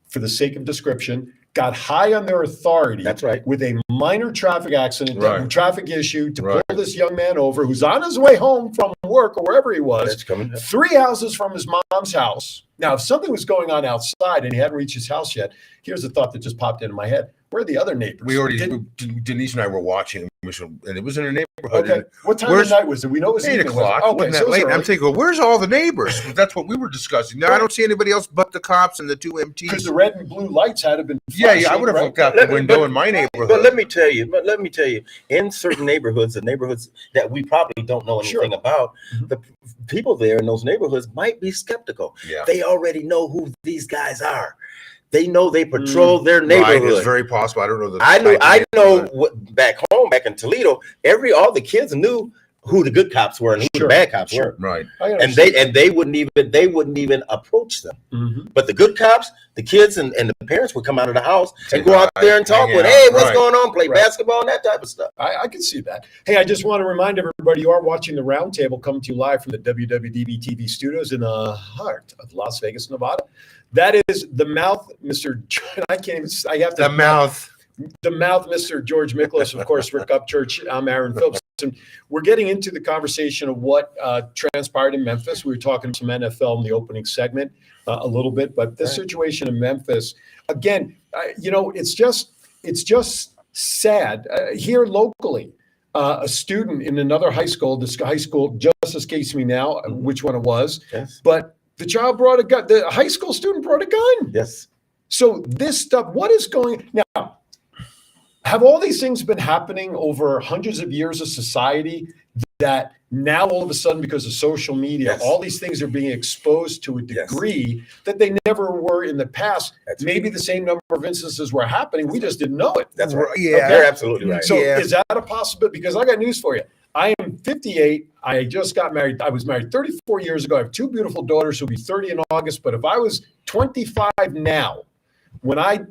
B: for the sake of description, got high on their authority.
C: That's right.
B: With a minor traffic accident,
A: Right.
B: traffic issue to
A: Right.
B: pull this young man over who's on his way home from work or wherever he was.
C: That's coming.
B: 3 houses from his mom's house. Now, if something was going on outside and he hadn't reached his house yet, here's a thought that just popped into my head. Where are the other neighbors?
A: We already,
B: Did-
A: Denise and I were watching, and it was in a neighborhood.
B: okay. What time
A: Where's-
B: of night was it? We know it was
A: 8
B: evening, was it?
A: o'clock.
B: Okay,
A: Wasn't
B: so
A: that
B: it was
A: late? I'm
B: early.
A: thinking, where's all the neighbors? That's what we were discussing. Now I don't see anybody else but the cops and the 2
B: Because
A: MTs.
B: the red and blue lights had been
A: Yeah, I
B: flashing,
A: would have
B: right?
A: looked out
C: Let
A: the
C: me-
A: window
C: but-
A: in my neighborhood.
C: But let me tell you, in certain neighborhoods, the neighborhoods that we probably don't know anything
B: Sure.
C: about,
B: Mhm.
C: the people there in those neighborhoods might be skeptical.
A: Yeah.
C: They already know who these guys are. They know they patrol their
A: Right,
C: neighborhood.
A: it's very possible. I don't know the
C: I
A: type of
C: know
A: neighborhood.
C: what back home, back in Toledo, all the kids knew who the good cops were and who
B: Sure,
C: the bad cops
B: sure.
C: were.
A: Right.
B: I
C: And
B: understand.
C: they wouldn't even approach them.
B: Mhm.
C: But the good cops, the kids and the parents would come out of the house and
A: Say
C: go out
A: hi,
C: there and talk
A: hang
C: with,
A: out,
C: hey, what's
A: right.
C: going on? Play
B: Right.
C: basketball and that type of stuff.
B: I can see that. Hey, I just want to remind everybody you are watching the Roundtable coming to you live from the WWDBTV studios in the heart of Las Vegas, Nevada. That is the mouth, Mr. I can't even, I have to.
A: The mouth.
B: The mouth, Mr. George Miklos, of course, Rick Upchurch. I'm Aaron Phillips. And we're getting into the conversation of what transpired in Memphis. We were talking some NFL in the opening segment a little bit, but the situation in Memphis, again, it's just sad here locally. A student in another high school, this high school just escapes me now, which one it was,
C: Yes.
B: but the child brought a gun. The high school student brought a gun.
C: Yes.
B: So this stuff, what is going now? Have all these things been happening over hundreds of years of society that now all of a sudden, because of social media,
C: Yes.
B: all these things are being exposed to a
C: Yes.
B: degree that they never were in the past?
C: That's
B: Maybe the same number of instances were happening. We just didn't know it.
C: That's right.
A: Yeah.
C: You're absolutely right.
B: So
A: Yeah.
B: is that a possibility? Because I got news for you. I am 58. I just got married. I was married 34 years ago. I have 2 beautiful daughters who'll be 30 in August. But if I was 25 now, when my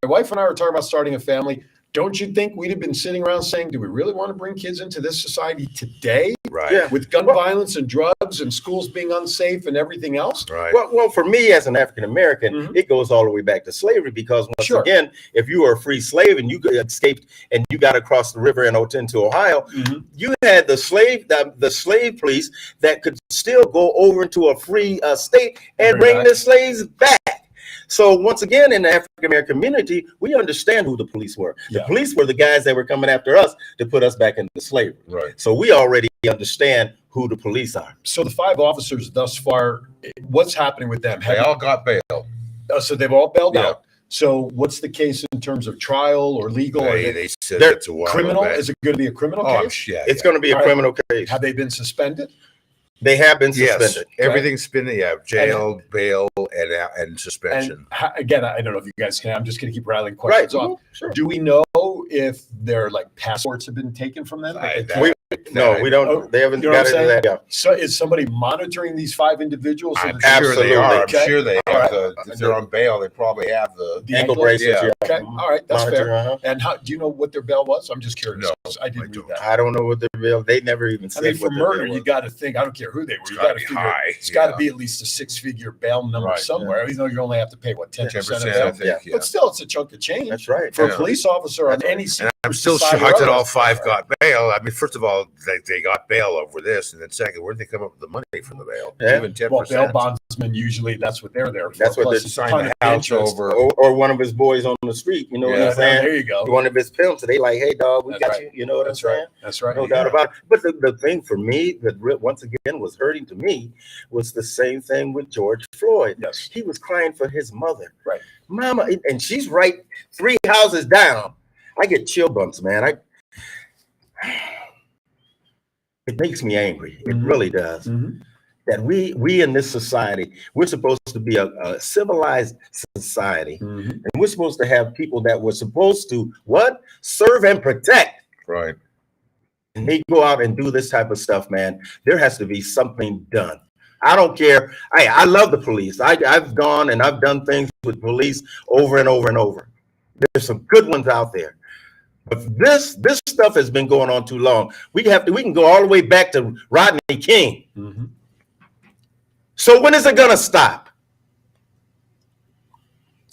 B: wife and I were talking about starting a family, don't you think we'd have been sitting around saying, do we really want to bring kids into this society today
A: Right.
C: Yeah.
B: with gun violence and drugs and schools being unsafe and everything else?
A: Right.
C: Well, for me as an African American,
B: Mhm.
C: it goes all the way back to slavery because once
B: Sure.
C: again, if you were a free slave and you escaped and you got across the river into Ohio,
B: Mhm.
C: you had the slave police that could still go over into a free state and
B: Bring
C: bring
B: back.
C: the slaves back. So once again, in the African American community, we understand who the police were. The
B: Yeah.
C: police were the guys that were coming after us to put us back into slavery.
A: Right.
C: So we already understand who the police are.
B: So the 5 officers thus far, what's happening with them?
A: They all got bail.
B: So they've all bailed
A: Yeah.
B: out. So what's the case in terms of trial or legal?
A: They said
C: they're
A: it's a while
B: criminal?
A: back.
B: Is it going to be a criminal
A: Oh,
B: case?
A: yeah.
C: It's going to be a
B: All right.
C: criminal case.
B: Have they been suspended?
C: They have been
A: Yes,
C: suspended.
A: everything's been jail, bail, and suspension.
B: And again, I don't know if you guys can. I'm just going to keep rattling questions
C: Right.
B: off.
C: Sure.
B: Do we know if their passports have been taken from them?
A: I-
B: That-
C: No, we don't.
B: Oh,
C: They haven't
B: you know what
C: got
B: I'm
C: into that. Yeah.
B: So is somebody monitoring these 5 individuals? so
A: I'm
B: that
A: sure they are. I'm
B: Okay.
A: sure they
B: All
A: have
B: right.
A: if they're on bail, they probably have the
B: the
C: Ankle
B: ankles?
C: bracelets.
A: Yeah.
C: Yeah.
B: Okay. All right. That's
C: Monitor,
B: fair.
C: uh-huh.
B: And do you know what their bail was? I'm just curious.
A: No,
B: I
A: I
B: didn't read
A: don't.
B: that.
C: I don't know what the bill. They never even
B: I
C: said
B: mean, for
C: what the
B: murder,
C: bill
B: you
C: was.
B: got to think. I don't care who they were.
A: It's
B: You
A: gotta
B: got to
A: be
B: figure
A: high,
B: it's got to
A: yeah.
B: be at least a 6-figure bail number
A: Right,
B: somewhere. Even though you only have to pay what 10% of
A: 10%,
B: bail.
A: I think. Yeah.
B: But still, it's a chunk of change.
C: That's right.
B: For
A: Yeah.
B: a police officer on
C: That's
B: any
C: right.
A: And I'm still
B: society
A: shocked that
B: or
A: all
B: other.
A: 5 got bail. I mean, first of all, they got bail over this, and then second, where'd they come up with the money for the bail?
C: Yeah.
A: Even 10%.
B: Well, bail bondsmen usually that's what they're there for.
C: That's what
B: Plus
C: they
B: a
A: signed
B: ton
A: the
B: of
A: house
B: interest.
A: over.
C: Or one of his boys on the street. You know what
A: Yeah.
C: I'm saying?
B: There you go.
C: One of his pimps. They like, hey, dog, we
B: That's
C: got
B: right.
C: you. You know what
B: That's
C: I'm saying?
B: right. That's right.
C: No doubt about it. But the thing for me that once again was hurting to me was the same thing with George Floyd.
B: Yes.
C: He was crying for his mother.
B: Right.
C: Mama, and she's right 3 houses down. I get chill bumps, man. It makes me angry. It
B: Mhm.
C: really does.
B: Mhm.
C: That we in this society, we're supposed to be a civilized society.
B: Mhm.
C: And we're supposed to have people that were supposed to what? Serve and protect.
A: Right.
C: And they go out and do this type of stuff, man. There has to be something done. I don't care. I love the police. I've gone and I've done things with police over and over and over. There's some good ones out there. But this stuff has been going on too long. We can go all the way back to Rodney King.
B: Mhm.
C: So when is it gonna stop?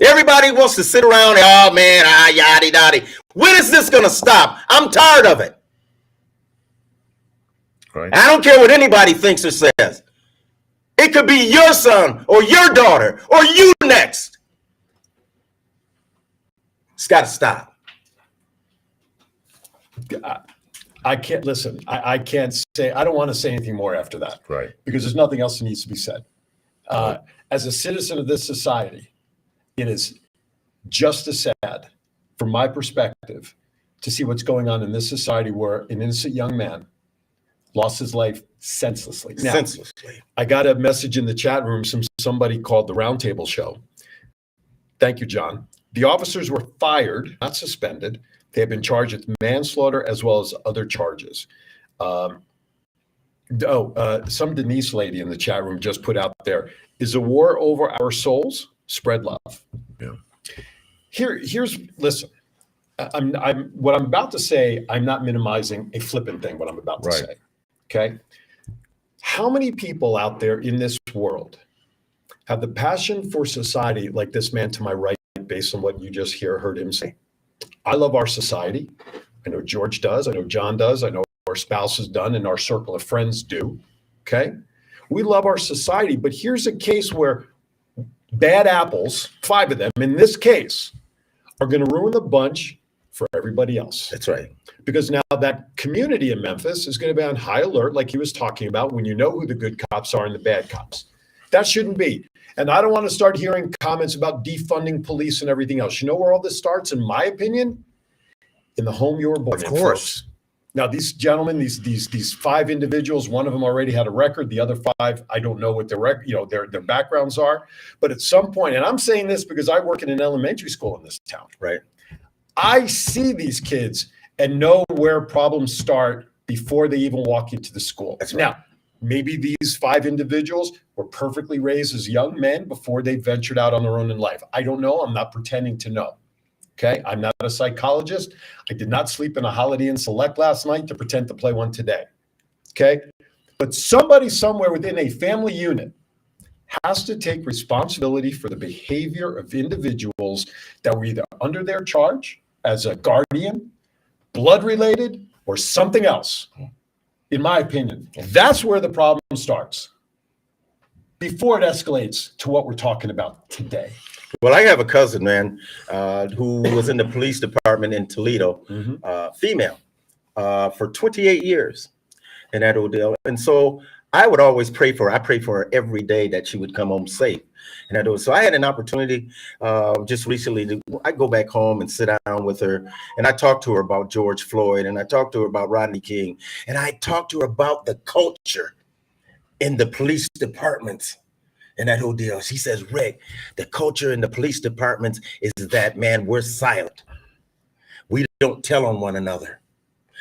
C: Everybody wants to sit around and, oh man, yaddy dotty. When is this gonna stop? I'm tired of it.
A: Right.
C: I don't care what anybody thinks or says. It could be your son or your daughter or you next. It's got to stop.
B: I can't listen. I can't say. I don't want to say anything more after that
A: Right.
B: because there's nothing else that needs to be said. As a citizen of this society, it is just as sad, from my perspective, to see what's going on in this society where an innocent young man lost his life senselessly. Now,
C: Senselessly.
B: I got a message in the chat room from somebody called the RoundTable Show. Thank you, John. The officers were fired, not suspended. They have been charged with manslaughter as well as other charges. Some Denise lady in the chat room just put out there, is a war over our souls? Spread love.
A: Yeah.
B: Here's listen. What I'm about to say, I'm not minimizing a flippant thing, what I'm about to
A: Right.
B: say. Okay. How many people out there in this world have the passion for society like this man to my right, based on what you just heard him say? I love our society. I know George does. I know John does. I know our spouse has done and our circle of friends do. Okay. We love our society, but here's a case where bad apples, 5 of them in this case, are going to ruin the bunch for everybody else.
C: That's right.
B: Because now that community in Memphis is going to be on high alert, like he was talking about, when you know who the good cops are and the bad cops. That shouldn't be. And I don't want to start hearing comments about defunding police and everything else. You know where all this starts, in my opinion? In the home you were born in,
A: Of course.
B: folks. Now, these gentlemen, these 5 individuals, one of them already had a record. The other 5, I don't know what their record, their backgrounds are. But at some point, and I'm saying this because I work in an elementary school in this town.
C: Right.
B: I see these kids and know where problems start before they even walk into the school.
C: That's right.
B: Now, maybe these 5 individuals were perfectly raised as young men before they ventured out on their own in life. I don't know. I'm not pretending to know. Okay. I'm not a psychologist. I did not sleep in a Holiday Inn Select last night to pretend to play one today. Okay. But somebody somewhere within a family unit has to take responsibility for the behavior of individuals that were either under their charge as a guardian, blood related, or something else, in my opinion. That's where the problem starts before it escalates to what we're talking about today.
C: Well, I have a cousin, man, who was in the police department in Toledo, female, for 28 years. and that ordeal. And so I would always pray for her. I prayed for her every day that she would come home safe. And I do. So I had an opportunity just recently I go back home and sit down with her, and I talked to her about George Floyd, and I talked to her about Rodney King, and I talked to her about the culture in the police departments and that whole deal. She says, Rick, the culture in the police departments is that, man, we're silent. We don't tell on one another.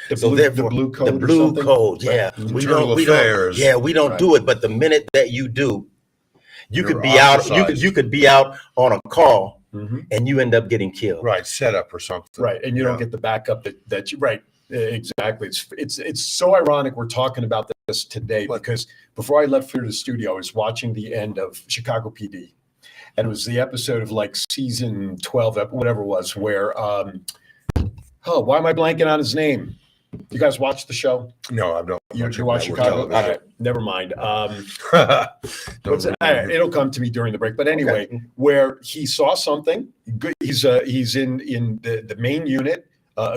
B: The
C: So
B: blue,
C: therefore,
B: the blue code.
C: the blue code, yeah.
B: Right.
C: We
A: Internal
C: don't
A: affairs.
C: we don't do it. But the minute that you do, you
A: You're
C: could be out.
A: ostracized.
C: You could be out on a call,
B: Mhm.
C: and you end up getting killed.
A: Right, set up or something.
B: Right, and you don't get the backup that you right. Exactly. It's so ironic we're talking about this today because before I left here to the studio, I was watching the end of Chicago PD, and it was the episode of like season 12, whatever it was, where why am I blanking on his name? You guys watch the show?
A: No, I don't.
B: You
A: watch
B: watch
A: network
B: Chicago? All
A: television.
B: right, never mind.
A: Don't
B: What's it?
A: remember.
B: It'll come to me during the break. But anyway, where he saw something, he's in the main unit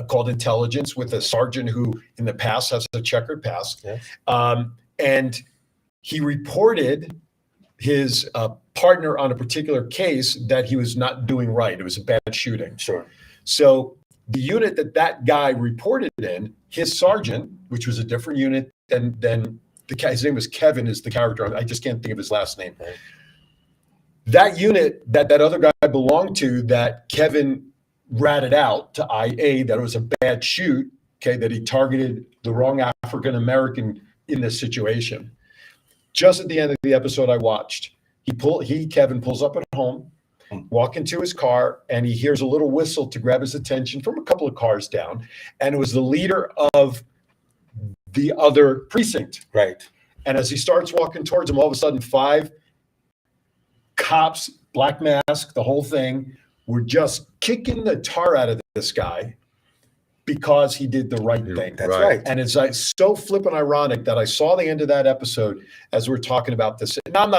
B: called intelligence with a sergeant who in the past has a checkered past, and he reported his partner on a particular case that he was not doing right. It was a bad shooting.
C: Sure.
B: So the unit that guy reported in, his sergeant, which was a different unit than the guy, his name was Kevin, is the character. I just can't think of his last name.
C: Right.
B: That unit that other guy belonged to, that Kevin ratted out to IA that it was a bad shoot, okay, that he targeted the wrong African American in this situation. Just at the end of the episode I watched, Kevin pulls up at home, walk into his car, and he hears a little whistle to grab his attention from a couple of cars down, and it was the leader of the other precinct.
C: Right.
B: And as he starts walking towards him, all of a sudden 5 cops, black mask, the whole thing, were just kicking the tar out of this guy because he did the right thing.
C: That's right.
B: And it's like so flippant ironic that I saw the end of that episode as we're talking about this. And I'm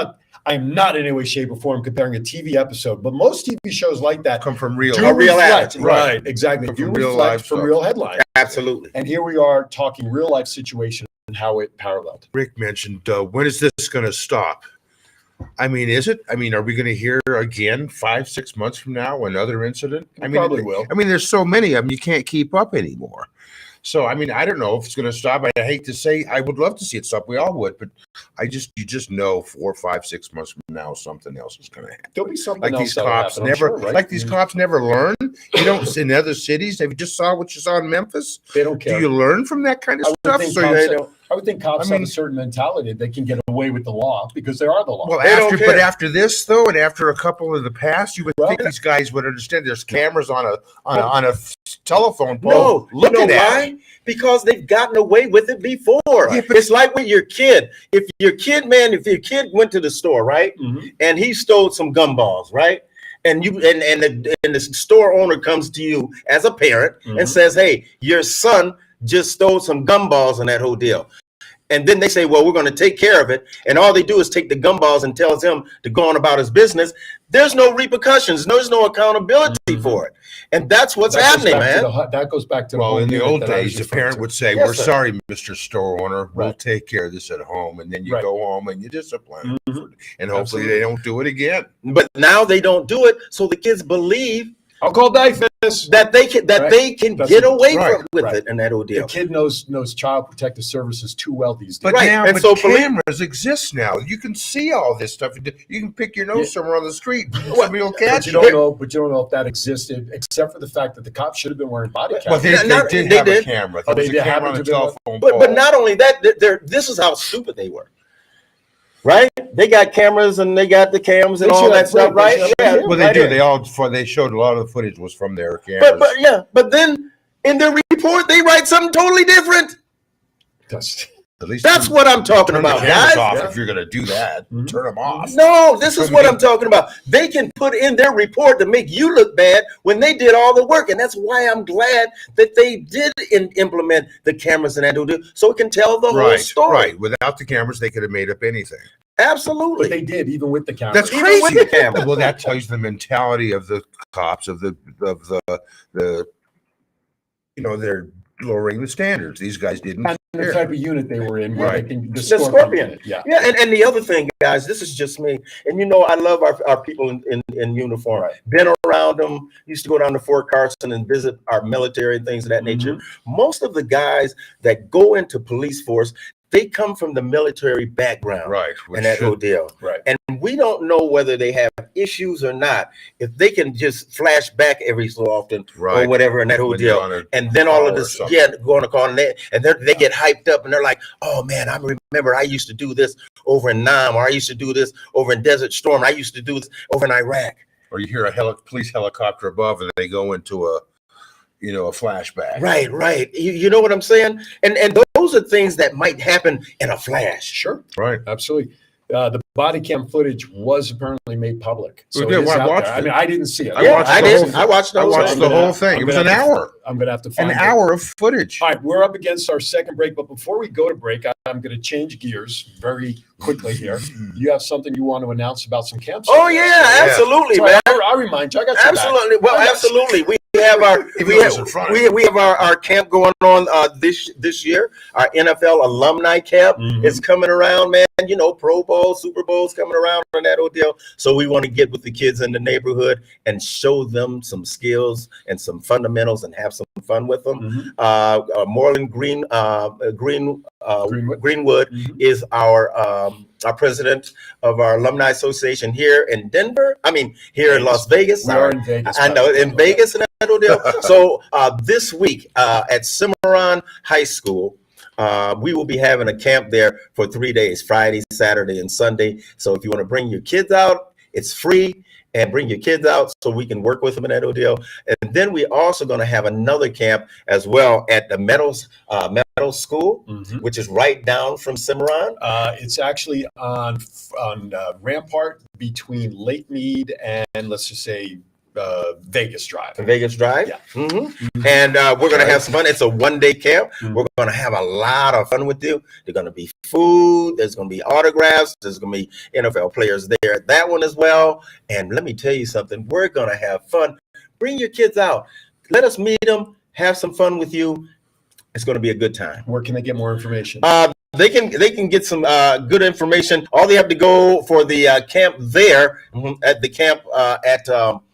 B: not in any way, shape, or form comparing a TV episode, but most TV shows like that
A: Come from real.
B: do
C: real
B: reflect,
C: ads,
B: right? Exactly.
A: Come
B: Do
A: from real
B: reflect
A: life
B: from
A: stuff.
B: real headlines.
C: Absolutely.
B: And here we are talking real life situation and how it paralleled.
A: Rick mentioned, when is this going to stop? I mean, is it? I mean, are we going to hear again 5-6 months from now another incident? I mean,
B: Probably will.
A: I mean, there's so many of them you can't keep up anymore. So, I mean, I don't know if it's going to stop. I hate to say, I would love to see it stop. We all would, but you just know 4, 5, 6 months from now, something else is going to happen.
B: There'll be something
A: Like
B: else
A: these
B: that'll
A: cops
B: happen, I'm
A: never,
B: sure, right?
A: like these cops never learn. You don't in other cities. Have you just saw what you saw in Memphis?
B: They don't
A: Do
B: care.
A: you learn from that kind of stuff? So
B: I would think cops
A: I mean-
B: have a certain mentality. They can get away with the law because they are the law.
A: well,
C: They don't
A: but
C: care.
A: after this though, and after a couple of the past, you would
B: Well,
A: think these guys would understand. There's cameras on a telephone pole.
C: No, you know
A: looking at
C: why?
A: them.
C: Because they've gotten away with it before.
A: Yeah, but-
C: It's like with your kid. If your kid went to the store, right,
B: Mhm.
C: and he stole some gumballs, right, and the store owner comes to you as a parent
B: Mhm.
C: and says, "Hey, your son just stole some gumballs in that whole deal." And then they say, well, we're going to take care of it. And all they do is take the gumballs and tells him to go on about his business. There's no repercussions. There's no accountability for it. And that's what's
B: That goes
C: happening,
B: back to
C: man.
B: that goes back to
A: Well,
B: whole
A: in the
B: unit
A: old
B: that I was
A: days, the
B: referring
A: parent
B: to.
A: would say,
C: Yes,
A: "We're
C: sir.
A: sorry, Mr. Store Owner. We'll
B: Right.
A: take care of this at home," and then you
B: Right.
A: go home and you discipline,
B: Mhm.
A: them. And hopefully
B: Absolutely.
A: they don't do it again.
C: But now they don't do it. So the kids believe
B: I'll call DIFUS.
C: that they can
B: Right.
C: Get
B: That's
C: away
A: right.
C: with
B: Right.
C: it in that
B: The
C: ordeal.
B: kid knows Child Protective Services too well these days.
A: But
C: Right,
A: now,
C: and
A: but
C: so police-
A: cameras exist now. You can see all this stuff. You can pick your nose somewhere on the street. Somebody will
B: But
A: catch
B: you
A: you.
B: don't know. But you don't know if that existed, except for the fact that the cops should have been wearing body
A: Well,
B: cameras.
A: they did
C: They
A: have a
C: did.
A: camera.
B: Oh,
A: There was
B: they
A: a
B: did
A: camera
B: happen
A: on a
B: to be one?
A: telephone
C: But
A: pole.
C: not only that, this is how stupid they were. Right? They got cameras and they got the cams and
B: They
C: all
B: should
C: that
B: have-
C: stuff,
B: they
C: right?
B: should have-
C: Yeah.
A: Well, they
C: right
A: do.
C: here.
A: They showed a lot of the footage was from their cameras.
C: But then in their report they write something totally different.
A: At least
C: That's what I'm talking
A: turn the
C: about,
A: cameras
C: guys.
A: off
B: Yeah.
A: if you're going to do that.
B: Mhm.
A: Turn them off.
C: No, this is what I'm talking about. They can put in their report to make you look bad when they did all the work. And that's why I'm glad that they did implement the cameras and that, so it can tell the whole
A: Right,
C: story.
A: right. Without the cameras, they could have made up anything.
C: Absolutely.
B: But they did, even with the cameras.
A: That's
C: Even
A: crazy.
C: with the cameras.
A: Well, that tells you the mentality of the cops of the they're lowering the standards. These guys didn't
B: And the type of unit they were in. Where
A: Right.
B: they can, the
C: Scorpion.
B: unit, yeah.
C: Yeah, and the other thing, guys, this is just me. And you know, I love our people in uniform.
B: Right.
C: Been around them, used to go down to Fort Carson and visit our military and things of that nature. Most of the guys that go into police force, they come from the military background.
A: Right.
C: And that whole deal.
B: Right.
C: And we don't know whether they have issues or not. If they can just flash back every so often
A: Right.
C: or whatever, and that whole
A: When you're
C: deal.
A: on a
C: And then all of
A: call or
C: this,
A: something.
C: go on a call, and they get hyped up, and they're like, "Oh man, I remember I used to do this over in Nam, or I used to do this over in Desert Storm. I used to do this over in Iraq."
A: Or you hear a police helicopter above, and they go into a flashback.
C: Right. You know what I'm saying? And those are things that might happen in a flash.
B: Sure.
A: Right.
B: Absolutely. The body cam footage was apparently made public. So
A: We did.
B: it is
A: I
B: out
A: watched
B: there. I
A: it.
B: mean, I didn't see it.
A: I
C: Yeah,
A: watched
C: I
A: the
C: did.
A: whole thing.
C: I watched the
A: I
C: whole
A: watched
C: thing.
A: the whole thing. It was an hour.
B: I'm going to have to find
A: An
B: it.
A: hour of footage.
B: All right, we're up against our second break, but before we go to break, I'm going to change gears very quickly here. You have something you want to announce about some camps?
C: Oh yeah, absolutely,
B: Sorry,
C: man.
B: I'll remind you. I got some
C: Absolutely.
B: back.
C: Well, absolutely. We have our
A: If it was in front of
C: we have our camp going on this year. Our NFL alumni camp is coming around, man. You know, Pro Bowl, Super Bowl's coming around on that whole deal. So we want to get with the kids in the neighborhood and show them some skills and some fundamentals and have some fun with them. Moreland Greenwood is our president of our alumni association here in Denver. I mean, here in Las Vegas.
B: We are in Vegas.
C: I know, in Vegas and that whole deal. So this week at Cimarron High School, we will be having a camp there for 3 days, Friday, Saturday, and Sunday. So if you want to bring your kids out, it's free. And bring your kids out so we can work with them in that deal. And then we're also going to have another camp as well at the Meadows School, which is right down from Cimarron.
B: It's actually on Rampart between Lake Mead and let's just say Vegas Drive.
C: Vegas Drive.
B: Yeah.
C: And we're going to have some fun. It's a 1-day camp. We're going to have a lot of fun with you. There's going to be food. There's going to be autographs. There's going to be NFL players there at that one as well. And let me tell you something. We're going to have fun. Bring your kids out. Let us meet them. Have some fun with you. It's going to be a good time.
B: Where can they get more information?
C: They can get some good information. All they have to go for the camp there at the camp at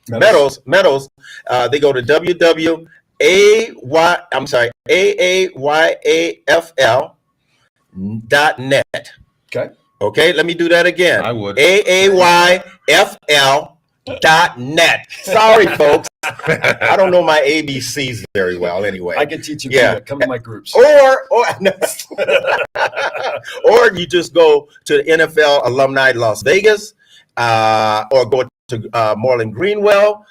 C: Meadows. They go to AAYAFL.net. Okay. Let me do that again.
A: I would.
C: AAYFL.net. Sorry, folks. I don't know my ABCs very well anyway.
B: I can teach you.
C: Yeah.
B: Come to my groups.
C: Or you just go to NFL Alumni Las Vegas, or go to Moreland Greenwood.com,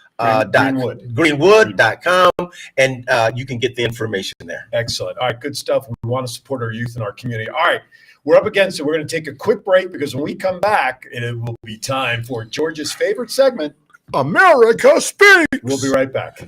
C: and you can get the information there.
B: Excellent. All right, good stuff. We want to support our youth in our community. All right, we're up against it. We're going to take a quick break because when we come back, it will be time for George's favorite segment,
A: America Speaks.
B: We'll be right back.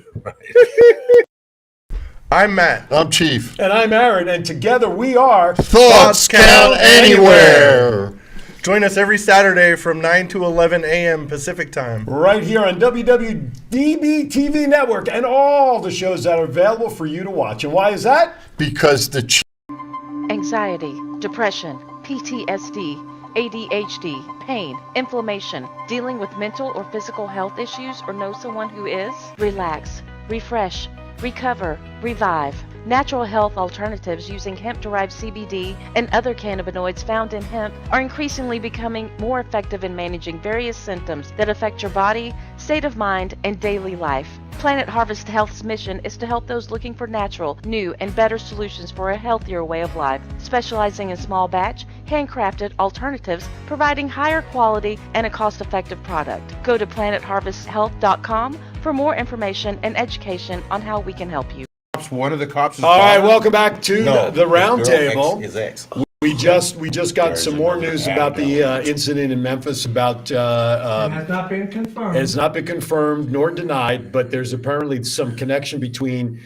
G: I'm Matt.
H: I'm Chief.
B: And I'm Aaron, and together we are
H: Thoughts Count Anywhere.
G: Join us every Saturday from 9 to 11 a.m. Pacific time.
B: Right here on WWDBTV Network and all the shows that are available for you to watch. And why is that?
H: Because the
D: Anxiety, depression, PTSD, ADHD, pain, inflammation, dealing with mental or physical health issues or know someone who is? Relax, refresh, recover, revive. Natural health alternatives using hemp-derived CBD and other cannabinoids found in hemp are increasingly becoming more effective in managing various symptoms that affect your body, state of mind, and daily life. Planet Harvest Health's mission is to help those looking for natural, new, and better solutions for a healthier way of life, specializing in small batch, handcrafted alternatives, providing higher quality and a cost-effective product. Go to planetharvesthealth.com for more information and education on how we can help you.
A: One of the cops is
B: All right, welcome back to the roundtable.
C: His ex.
B: We just got some more news about the incident in Memphis about
F: has not been confirmed.
B: it's not been confirmed nor denied, but there's apparently some connection between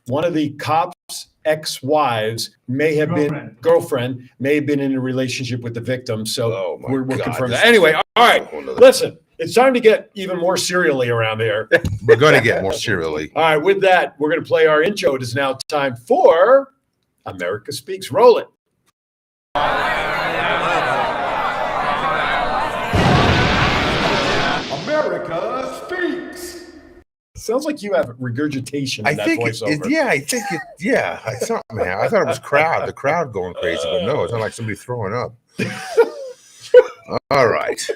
B: one of the cops' ex-wives may have been in a relationship with the victim. So we're confirming that. Anyway, all right, listen. It's time to get even more serially around here.
A: We're going to get more serially.
B: All right, with that, we're going to play our intro. It is now time for America Speaks. Roll it.
E: America speaks.
B: Sounds like you have regurgitation in that voiceover.
A: I thought, man, I thought it was the crowd going crazy, but no, it's not like somebody throwing up. All right.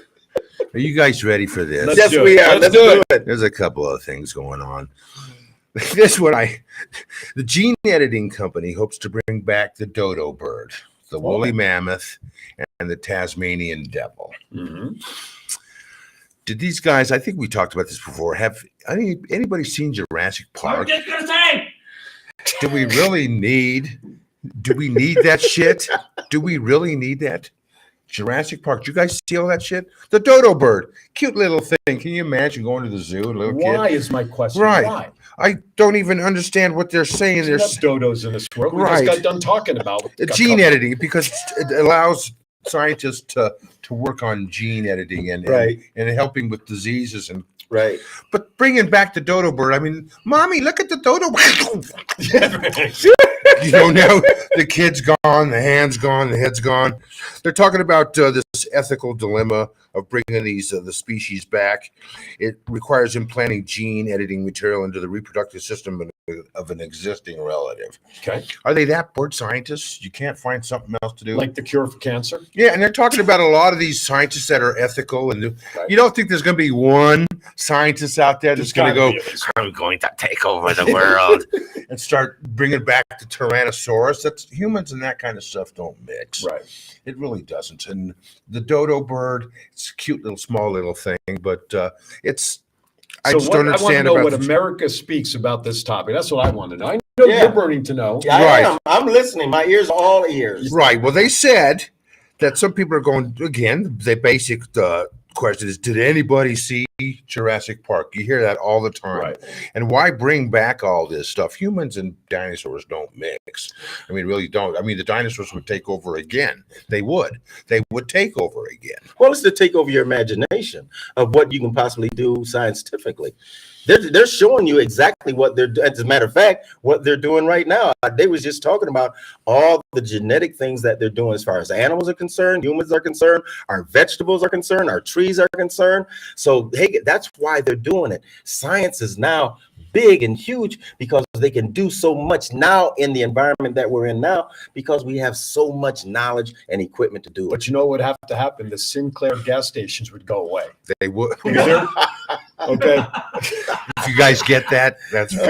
A: Are you guys ready for this?
C: Yes, we are. Let's do it.
A: There's a couple of things going on. This one, the gene editing company hopes to bring back the dodo bird, the woolly mammoth, and the Tasmanian devil.
B: Mm-hmm.
A: Did these guys, I think we talked about this before, have anybody seen Jurassic Park? Do we need that shit? Do we really need that? Jurassic Park. Do you guys see all that shit? The dodo bird. Cute little thing. Can you imagine going to the zoo, a little kid?
B: Why is my question?
A: Right.
B: Why?
A: I don't even understand what they're saying.
B: There's dodos in this world. We just got done talking about
A: gene editing, because it allows scientists to work on gene editing and helping with diseases and But bringing back the dodo bird, I mean, mommy, look at the dodo. Now the kid's gone, the hand's gone, the head's gone. They're talking about this ethical dilemma of bringing the species back. It requires implanting gene editing material into the reproductive system of an existing relative.
B: Okay.
A: Are they that bored scientists? You can't find something else to do?
B: Like the cure for cancer?
A: Yeah, and they're talking about a lot of these scientists that are ethical. And you don't think there's going to be one scientist out there that's going to go, I'm going to take over the world and start bringing back the Tyrannosaurus? That's humans and that kind of stuff don't mix.
B: Right.
A: It really doesn't. And the dodo bird, it's a cute little small little thing, but it's I just don't understand
B: I want to know what
A: about
B: America speaks about this topic. That's what I want to know. I know you're burning to know.
C: Yeah, I am. I'm listening. My ears are all ears.
A: Right. Well, they said that some people are going, again, the basic question is, did anybody see Jurassic Park? You hear that all the time.
B: Right.
A: And why bring back all this stuff? Humans and dinosaurs don't mix. I mean, really don't. I mean, the dinosaurs would take over again. They would take over again.
C: Well, it's to take over your imagination of what you can possibly do scientifically. They're showing you exactly what they're doing. As a matter of fact, what they're doing right now. They was just talking about all the genetic things that they're doing as far as animals are concerned, humans are concerned, our vegetables are concerned, our trees are concerned. So, hey, that's why they're doing it. Science is now big and huge because they can do so much now in the environment that we're in now because we have so much knowledge and equipment to do it.
B: But you know what would have to happen? The Sinclair gas stations would go away.
A: They would.
B: Okay.
A: If you guys get that, that's
B: It's a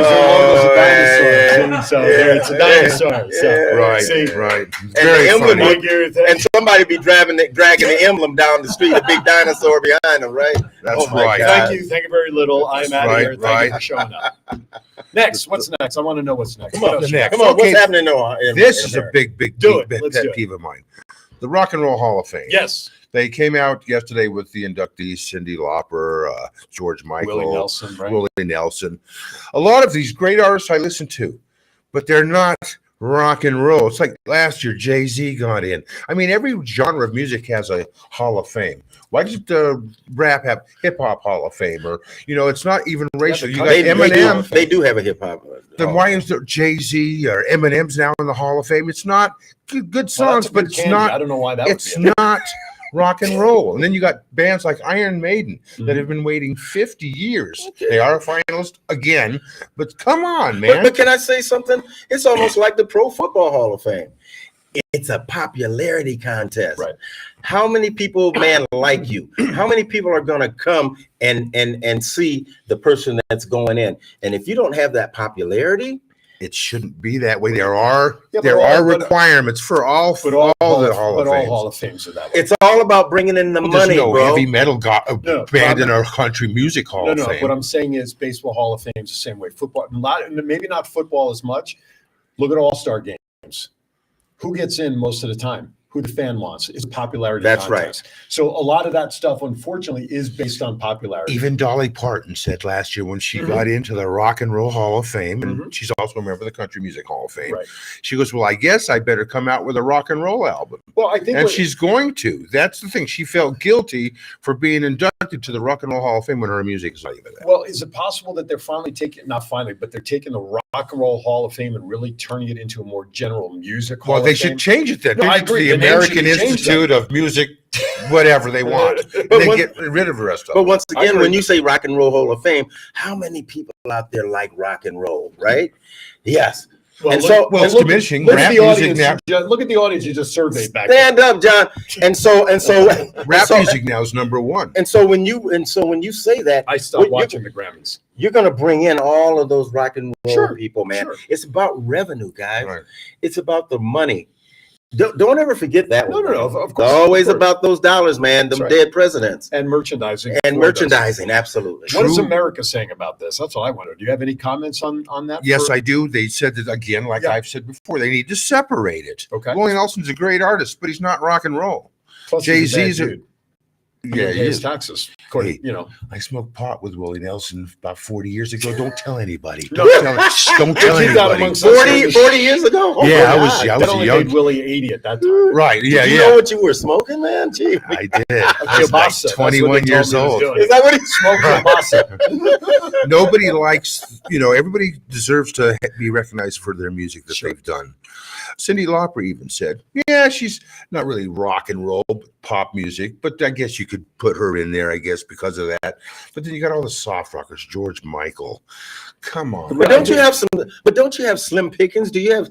B: dinosaur.
A: Right.
C: And
A: Very
C: the emblem
A: funny.
C: and somebody be dragging the emblem down the street, a big dinosaur behind them, right?
A: That's
C: my
A: right.
C: God.
B: Thank you very little. I'm out of here. Thank you for showing up. Next, what's next? I want to know what's next.
A: Come on,
C: what's happening now?
A: This is a big pet
B: it.
A: peeve of mine. The Rock and Roll Hall of Fame.
B: Yes.
A: They came out yesterday with the inductees, Cyndi Lauper, George Michael,
B: Willie Nelson, right?
A: Willie Nelson. A lot of these great artists I listen to, but they're not rock and roll. It's like last year, Jay-Z got in. I mean, every genre of music has a Hall of Fame. Why doesn't rap have hip-hop Hall of Fame? Or, it's not even racial. You got Eminem.
C: They do have a hip-hop.
A: Then why is there Jay-Z or Eminem's now in the Hall of Fame? It's not good songs, but it's not.
B: I don't know why that
A: it's not rock and roll. And then you got bands like Iron Maiden that have been waiting 50 years. Okay. They are a finalist again, but come on, man.
C: But can I say something? It's almost like the Pro Football Hall of Fame. It's a popularity contest.
B: Right.
C: How many people, man, like you? How many people are going to come and see the person that's going in? And if you don't have that popularity,
A: it shouldn't be that way. There are requirements for all the Hall of Fames.
B: All Hall of Fames are that way.
C: It's all about bringing in the money,
A: no
C: bro.
A: Heavy metal band in our country music Hall of Fame.
B: What I'm saying is Baseball Hall of Fame is the same way. Football, maybe not football as much. Look at All-Star games. Who gets in most of the time? Who the fan wants. It's a popularity contest.
C: Right.
B: So a lot of that stuff, unfortunately, is based on popularity.
A: Even Dolly Parton said last year when she got into the Rock and Roll Hall of Fame, and she's also a member of the Country Music Hall of Fame, she goes, well, I guess I better come out with a rock and roll album.
B: Well, I think
A: she's going to. That's the thing. She felt guilty for being inducted to the Rock and Roll Hall of Fame when her music is not even that.
B: Well, is it possible that they're finally taking, not finally, but they're taking the Rock and Roll Hall of Fame and really turning it into a more general music hall
A: Well, they
B: of
A: should
B: fame.
A: change it then.
B: No, I
A: Change it to
B: agree.
A: the
B: The name
A: American
B: should be changed
A: Institute of Music, whatever they want.
C: But
A: They
C: once-
A: get rid of the rest of
C: But
A: it.
C: once
B: I
C: again,
B: agree.
C: when you say Rock and Roll Hall of Fame, how many people out there like rock and roll, right? Yes.
B: Well,
C: And
B: look-
C: so-
A: Well, it's
B: look-
A: diminishing.
B: Look
A: Rap
B: at the
A: music
B: audience.
A: now.
B: Look at the audience you just surveyed back there.
C: Stand up, John. And so
A: Rap
C: so-
A: music now is number one.
C: And so when you say that,
B: I stopped
C: Well, you-
B: watching the Grammys.
C: you're gonna bring in all of those rock and roll
B: Sure,
C: people, man.
B: sure.
C: It's about revenue, guys.
A: Right.
C: It's about the money. Don't ever forget that
B: No,
C: one.
B: no, no,
C: man.
B: of course,
C: It's always
B: of course.
C: about those dollars, man. Them
B: That's right.
C: dead presidents
B: And merchandising.
C: and
B: for
C: merchandising. Absolutely.
B: those. What is
A: True.
B: America saying about this? That's what I wonder. Do you have any comments on that?
A: Yes,
B: for-
A: I do. They said that again, like
B: Yeah.
A: I've said before, they need to separate it.
B: Okay.
A: Willie Nelson's a great artist, but he's not rock and roll.
B: Plus, he's a bad
A: Jay-Z's a-
B: dude.
A: Yeah, he
B: His
A: is.
B: taxes. According,
A: Hey.
B: you know.
A: I smoked pot with Willie Nelson about 40 years ago. Don't tell anybody.
B: No.
A: Don't tell, don't tell
B: Keep that
A: anybody.
B: amongst us.
C: 40 years ago. Oh
A: Yeah,
C: my
A: I was-
C: God.
A: yeah, I
B: That
A: was
B: only
A: young.
B: made Willie 80 at that time.
A: Right. Yeah,
C: Did you
A: yeah.
C: know what you were smoking, man? Gee.
A: I did. I was
B: Kielbasa.
A: like
B: That's what they
A: 21
B: told
A: years
B: me he was
A: old.
B: doing.
C: Is that what he
B: Smoke kielbasa.
A: Nobody likes, everybody deserves to be recognized for their music that
B: Sure.
A: they've done. Cyndi Lauper even said, yeah, she's not really rock and roll, but pop music, but I guess you could put her in there, I guess, because of that. But then you got all the soft rockers, George Michael. Come on.
C: But don't you have some? But don't you have Slim Pickens? Do you have?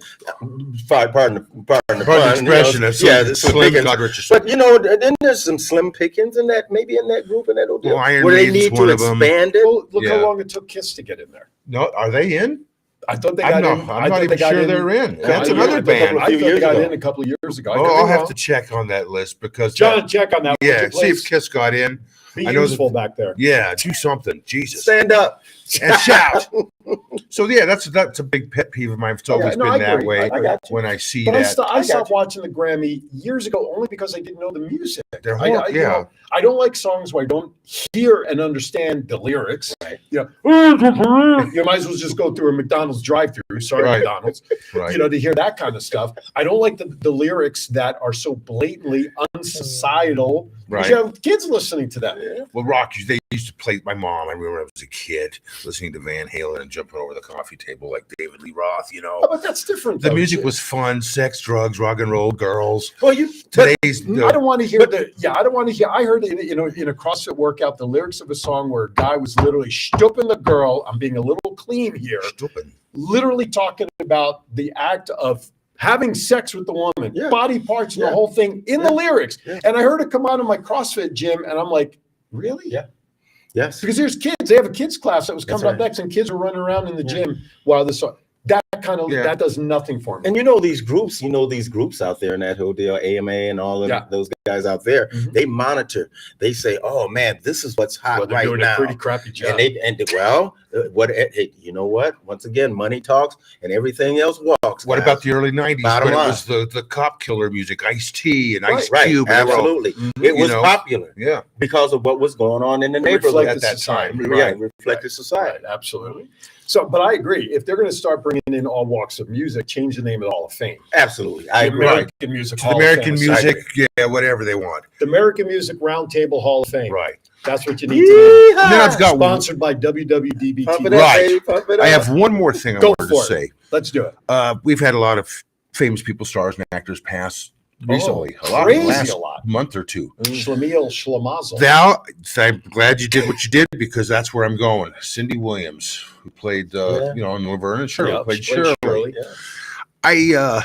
C: Pardon the
A: Pardon the expression of
C: yeah,
A: Slim,
C: Slim
A: Slim
C: Pickens.
A: God Richardson.
C: But then there's some Slim Pickens in that, maybe in that group, in that old deal,
A: Well, Iron
C: where they
A: Maiden's
C: need to
A: one of 'em.
C: expand it.
B: Well, look how
A: Yeah.
B: long it took Kiss to get in there.
A: No, are they in?
B: I thought they
A: I'm
B: got
A: not,
B: in.
A: I'm
B: I
A: not
B: thought
A: even
B: they got
A: sure
B: in.
A: they're in.
B: Yeah,
A: That's
B: I
A: another
B: thought they got-
A: band.
B: I thought they
C: years
B: got
C: ago.
B: in a couple of years ago. I
A: Oh,
B: could be
A: I'll have
B: wrong.
A: to check on that list because
B: John, check on that.
A: yeah,
B: would you
A: see if
B: please?
A: Kiss got in.
B: Be
A: I know
B: useful back there.
A: Yeah, do something. Jesus.
C: Stand up.
A: And shout. So yeah, that's a big pet peeve of mine. It's always
B: no,
A: been
B: I
A: that
B: agree.
A: way
B: I got you.
A: when I see
B: But I,
A: that.
B: I stopped
C: got you.
B: watching the Grammy years ago only because I didn't know the music.
A: They're
B: I,
A: horrible,
B: you
A: yeah.
B: know, I don't like songs where I don't hear and understand the lyrics.
C: Right.
B: You know, you might as well just go through a McDonald's drive-through. Sorry,
A: Right.
B: McDonald's.
A: Right.
B: You know, to hear that kind of stuff. I don't like the lyrics that are so blatantly unsocietal. Because you have kids listening to that.
A: Well, rock, they used to play. My mom, I remember when I was a kid, listening to Van Halen and jumping over the coffee table like David Lee Roth.
B: Oh, but that's different.
A: The
B: though.
A: music was fun, sex, drugs, rock and roll, girls.
C: Well, you.
A: Today's
B: I don't want to hear I don't want to hear. I heard in a CrossFit workout the lyrics of a song where a guy was literally stooping the girl. I'm being a little clean here.
A: stupid.
B: Literally talking about the act of having sex with the woman,
C: Yeah.
B: body parts, and
C: Yeah.
B: the whole thing in the lyrics.
C: Yeah.
B: And I heard it come out of my CrossFit gym, and I'm like, really?
C: Yeah. Yes.
B: Because there's kids. They have a kids class that was
C: That's
B: coming up
C: right.
B: next, and kids were running around in the
C: Yeah.
B: gym while this song. That kind of
A: Yeah.
B: that does nothing for me.
C: And these groups out there in that whole deal, AMA and all of
B: Yeah.
C: those guys out there,
B: Mhm.
C: they monitor. They say, "Oh man, this is what's hot
B: Well, they're
C: right
B: doing
C: now."
B: a pretty crappy job.
C: You know what? Once again, money talks and everything else walks.
A: What
C: guys.
A: about the early 90s
C: Bottom
A: when it
C: line.
A: was the cop killer music, Ice-T and Ice
C: Right,
A: Cube? and they were all-
C: absolutely.
B: Mhm.
C: It was
A: You know,
C: popular
A: Yeah.
C: because of what was going on in the
B: It
C: neighborhood
B: reflected
C: at that
B: society.
C: time.
A: Right.
C: Yeah, reflected society.
B: Right, absolutely. So, but I agree. If they're going to start bringing in all walks of music, change the name of the Hall of Fame.
C: Absolutely, I
B: The
C: agree.
B: American Music
A: The
B: Hall
A: American
B: of Fame.
A: music, yeah, whatever they want.
B: The American Music RoundTable Hall of Fame.
A: Right.
B: That's what you need to do.
A: And then I've got one.
B: Sponsored by
C: Pump it
B: WWDBTV.
C: up,
A: Right.
C: baby, pump it
A: I
C: up.
A: have one more thing I
B: Go
A: wanted to
B: for it.
A: say.
B: Let's do it.
A: We've had a lot of famous people, stars and actors pass recently. A lot,
B: crazy
A: last
B: a lot.
A: month or two.
B: Schlemiel Schlemazel.
A: I'm glad you did what you did because that's where I'm going. Cindy Williams, who played,
C: Yeah.
A: in Laverne and Shirley,
B: Yeah,
A: played
B: she played
A: Shirley.
B: Shirley.
A: I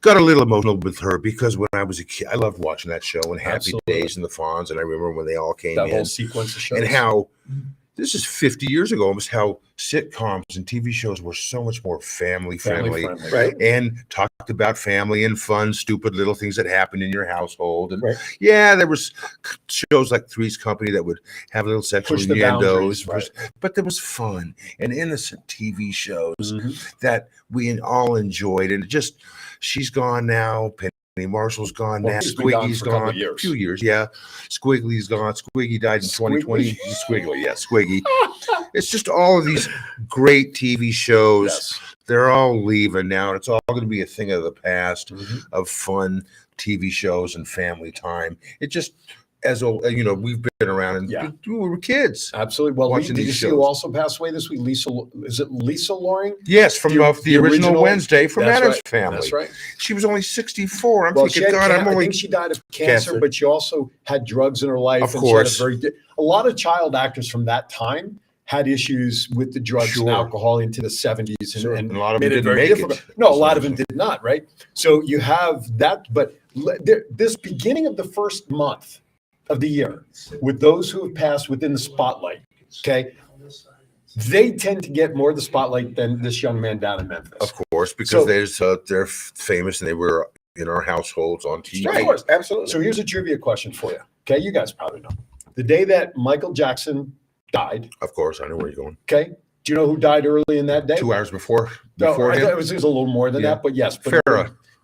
A: got a little emotional with her because when I was a kid, I loved watching that show and Happy
B: Absolutely.
A: Days and the Fonz, and I remember when they all came
B: That
A: in
B: whole sequence of shows.
A: and how this is 50 years ago, almost how sitcoms and TV shows were so much more family friendly.
C: Right.
A: And talked about family and fun, stupid little things that happened in your household. And
C: Right.
A: yeah, there was shows like Three's Company that would have little sexual
B: Push the
A: innuendos,
B: boundaries,
A: but there was fun and innocent TV shows
B: Mhm.
A: that we all enjoyed. And she's gone now. Penny Marshall's gone
B: Well,
A: now.
B: she's been gone
A: Squiggy's
B: for a couple
A: gone.
B: of years.
A: Few years, yeah. Squiggly's gone. Squiggy died in 2020. Squiggly, yeah, Squiggy. It's just all of these great TV shows.
B: Yes.
A: They're all leaving now. It's all going to be a thing of the past
B: Mhm.
A: of fun TV shows and family time. It just as old, we've been around and we were kids.
B: Absolutely. Well,
A: watching
B: did you
A: these
B: see who
A: shows.
B: also passed away this week? Is it Lisa Loring?
A: Yes, from the original Wednesday from
B: That's
A: Addams
B: right.
A: Family.
B: That's right.
A: She was only 64. I'm
B: Well,
A: thinking, God,
B: I think she died of cancer, but she also had drugs in her life.
A: Of
B: and
A: course.
B: She had a lot of child actors from that time had issues with the drugs and alcohol into the 70s. And
A: a lot of them
B: made
A: didn't
B: very
A: make
B: difficult.
A: it.
B: No, a lot of them did not, right? So you have that, but this beginning of the first month of the year, with those who have passed within the spotlight, okay, they tend to get more of the spotlight than this young man down in Memphis.
A: Of course, because they're famous and they were in our households on TV.
B: Of course,
C: absolutely.
B: So here's a trivia question for you. Okay, you guys probably know. The day that Michael Jackson died.
A: Of course, I know where you're going.
B: Okay. Do you know who died early in that day?
A: 2 hours before
B: No,
A: him.
B: it was a little more than that, but yes. But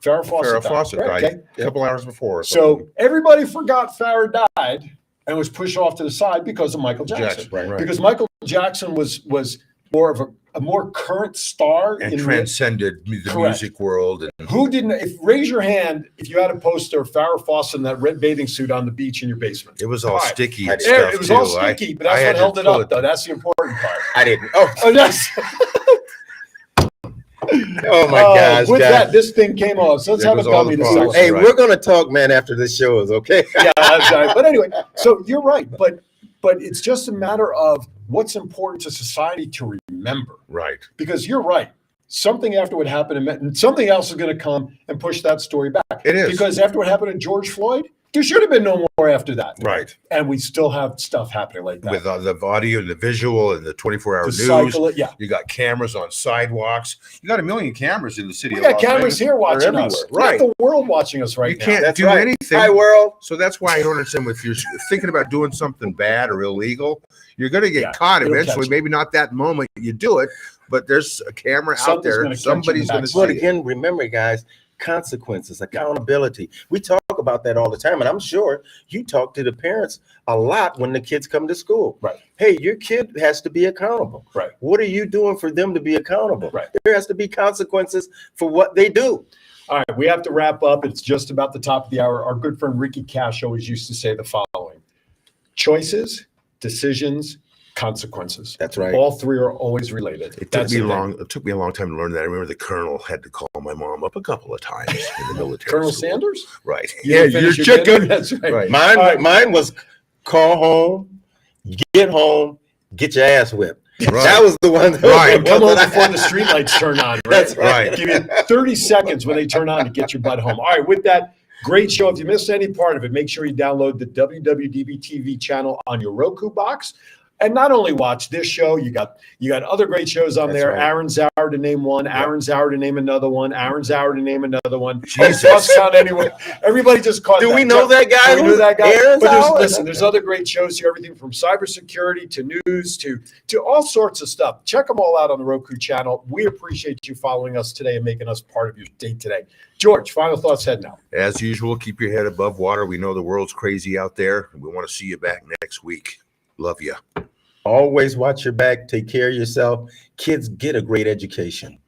B: Farrah Fawcett
A: died
B: okay.
A: a couple hours before.
B: So everybody forgot Farrah died and was pushed off to the side because of Michael Jackson.
A: Right.
B: Because Michael Jackson was more of a more current star
A: and transcended the music world. And
B: who didn't? Raise your hand if you had a poster of Farrah Fawcett in that red bathing suit on the beach in your basement.
A: It was all sticky. And
B: it was all sticky, but that's what held it up, though. That's the important part.
C: I didn't.
B: Oh, yes.
C: Oh my gosh!
B: With that, this thing came off. So let's have a gummy to celebrate.
C: Hey, we're gonna talk, man, after this show is okay.
B: Yeah, that's right. But anyway, so you're right, but it's just a matter of what's important to society to remember.
A: Right.
B: Because you're right. Something after what happened and something else is going to come and push that story back.
A: It is.
B: Because after what happened to George Floyd, there should have been no more after that.
A: Right.
B: And we still have stuff happening like that.
A: With the audio and the visual and the 24-hour news.
B: Cycle it,
A: You got cameras on sidewalks. You got a million cameras in the city.
B: We got cameras here watching us.
A: Right.
B: We got the world watching us right now.
A: You can't do anything.
C: Hi, world.
A: So that's why I don't understand if you're thinking about doing something bad or illegal, you're going to get caught eventually. Maybe not that moment you do it, but there's a camera out there. Somebody's going to see it.
C: But again, remember, guys, consequences, accountability. We talk about that all the time, and I'm sure you talk to the parents a lot when the kids come to school.
B: Right.
C: Hey, your kid has to be accountable.
B: Right.
C: What are you doing for them to be accountable?
B: Right.
C: There has to be consequences for what they do.
B: All right, we have to wrap up. It's just about the top of the hour. Our good friend Ricky Cash always used to say the following: choices, decisions, consequences.
C: That's right.
B: All three are always related.
A: It took me a long time to learn that. I remember the colonel had to call my mom up a couple of times in the military.
B: Colonel
A: school.
B: Sanders?
A: Right.
B: You're
A: chicken.
B: That's right.
C: Mine was call home, get your ass whipped.
A: Right.
C: That was the one.
B: Right. Come home before the streetlights turn on. Right?
C: That's right.
B: Give you 30 seconds when they turn on to get your butt home. All right, with that, great show. If you missed any part of it, make sure you download the WWDBTV channel on your Roku box. And not only watch this show, you got other great shows on there.
A: Right.
B: Aaron's Hour to name one, Aaron's Hour to name another one, Aaron's Hour to name another one.
A: Jesus.
B: Plus count anyway. Everybody just caught
C: Do
B: that.
C: we know that guy?
B: We know that guy.
C: Aaron's
B: But
C: Hour?
B: there's other great shows here, everything from cybersecurity to news to all sorts of stuff. Check them all out on the Roku channel. We appreciate you following us today and making us part of your day today. George, final thoughts heading out.
A: As usual, keep your head above water. We know the world's crazy out there. We want to see you back next week. Love you.
C: Always watch your back. Take care of yourself. Kids, get a great education.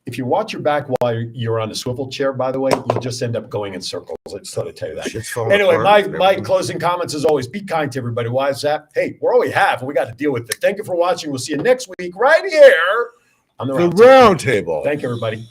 B: If you watch your back while you're on the swivel chair, by the way, you'll just end up going in circles. I just thought I'd tell you that.
A: Shit's falling
B: Anyway,
A: apart.
B: my closing comments as always, be kind to everybody. Why is that? Hey, we're all we have, and we got to deal with it. Thank you for watching. We'll see you next week right here on the
A: The
B: Roundtable.
A: Roundtable.
B: Thank you, everybody.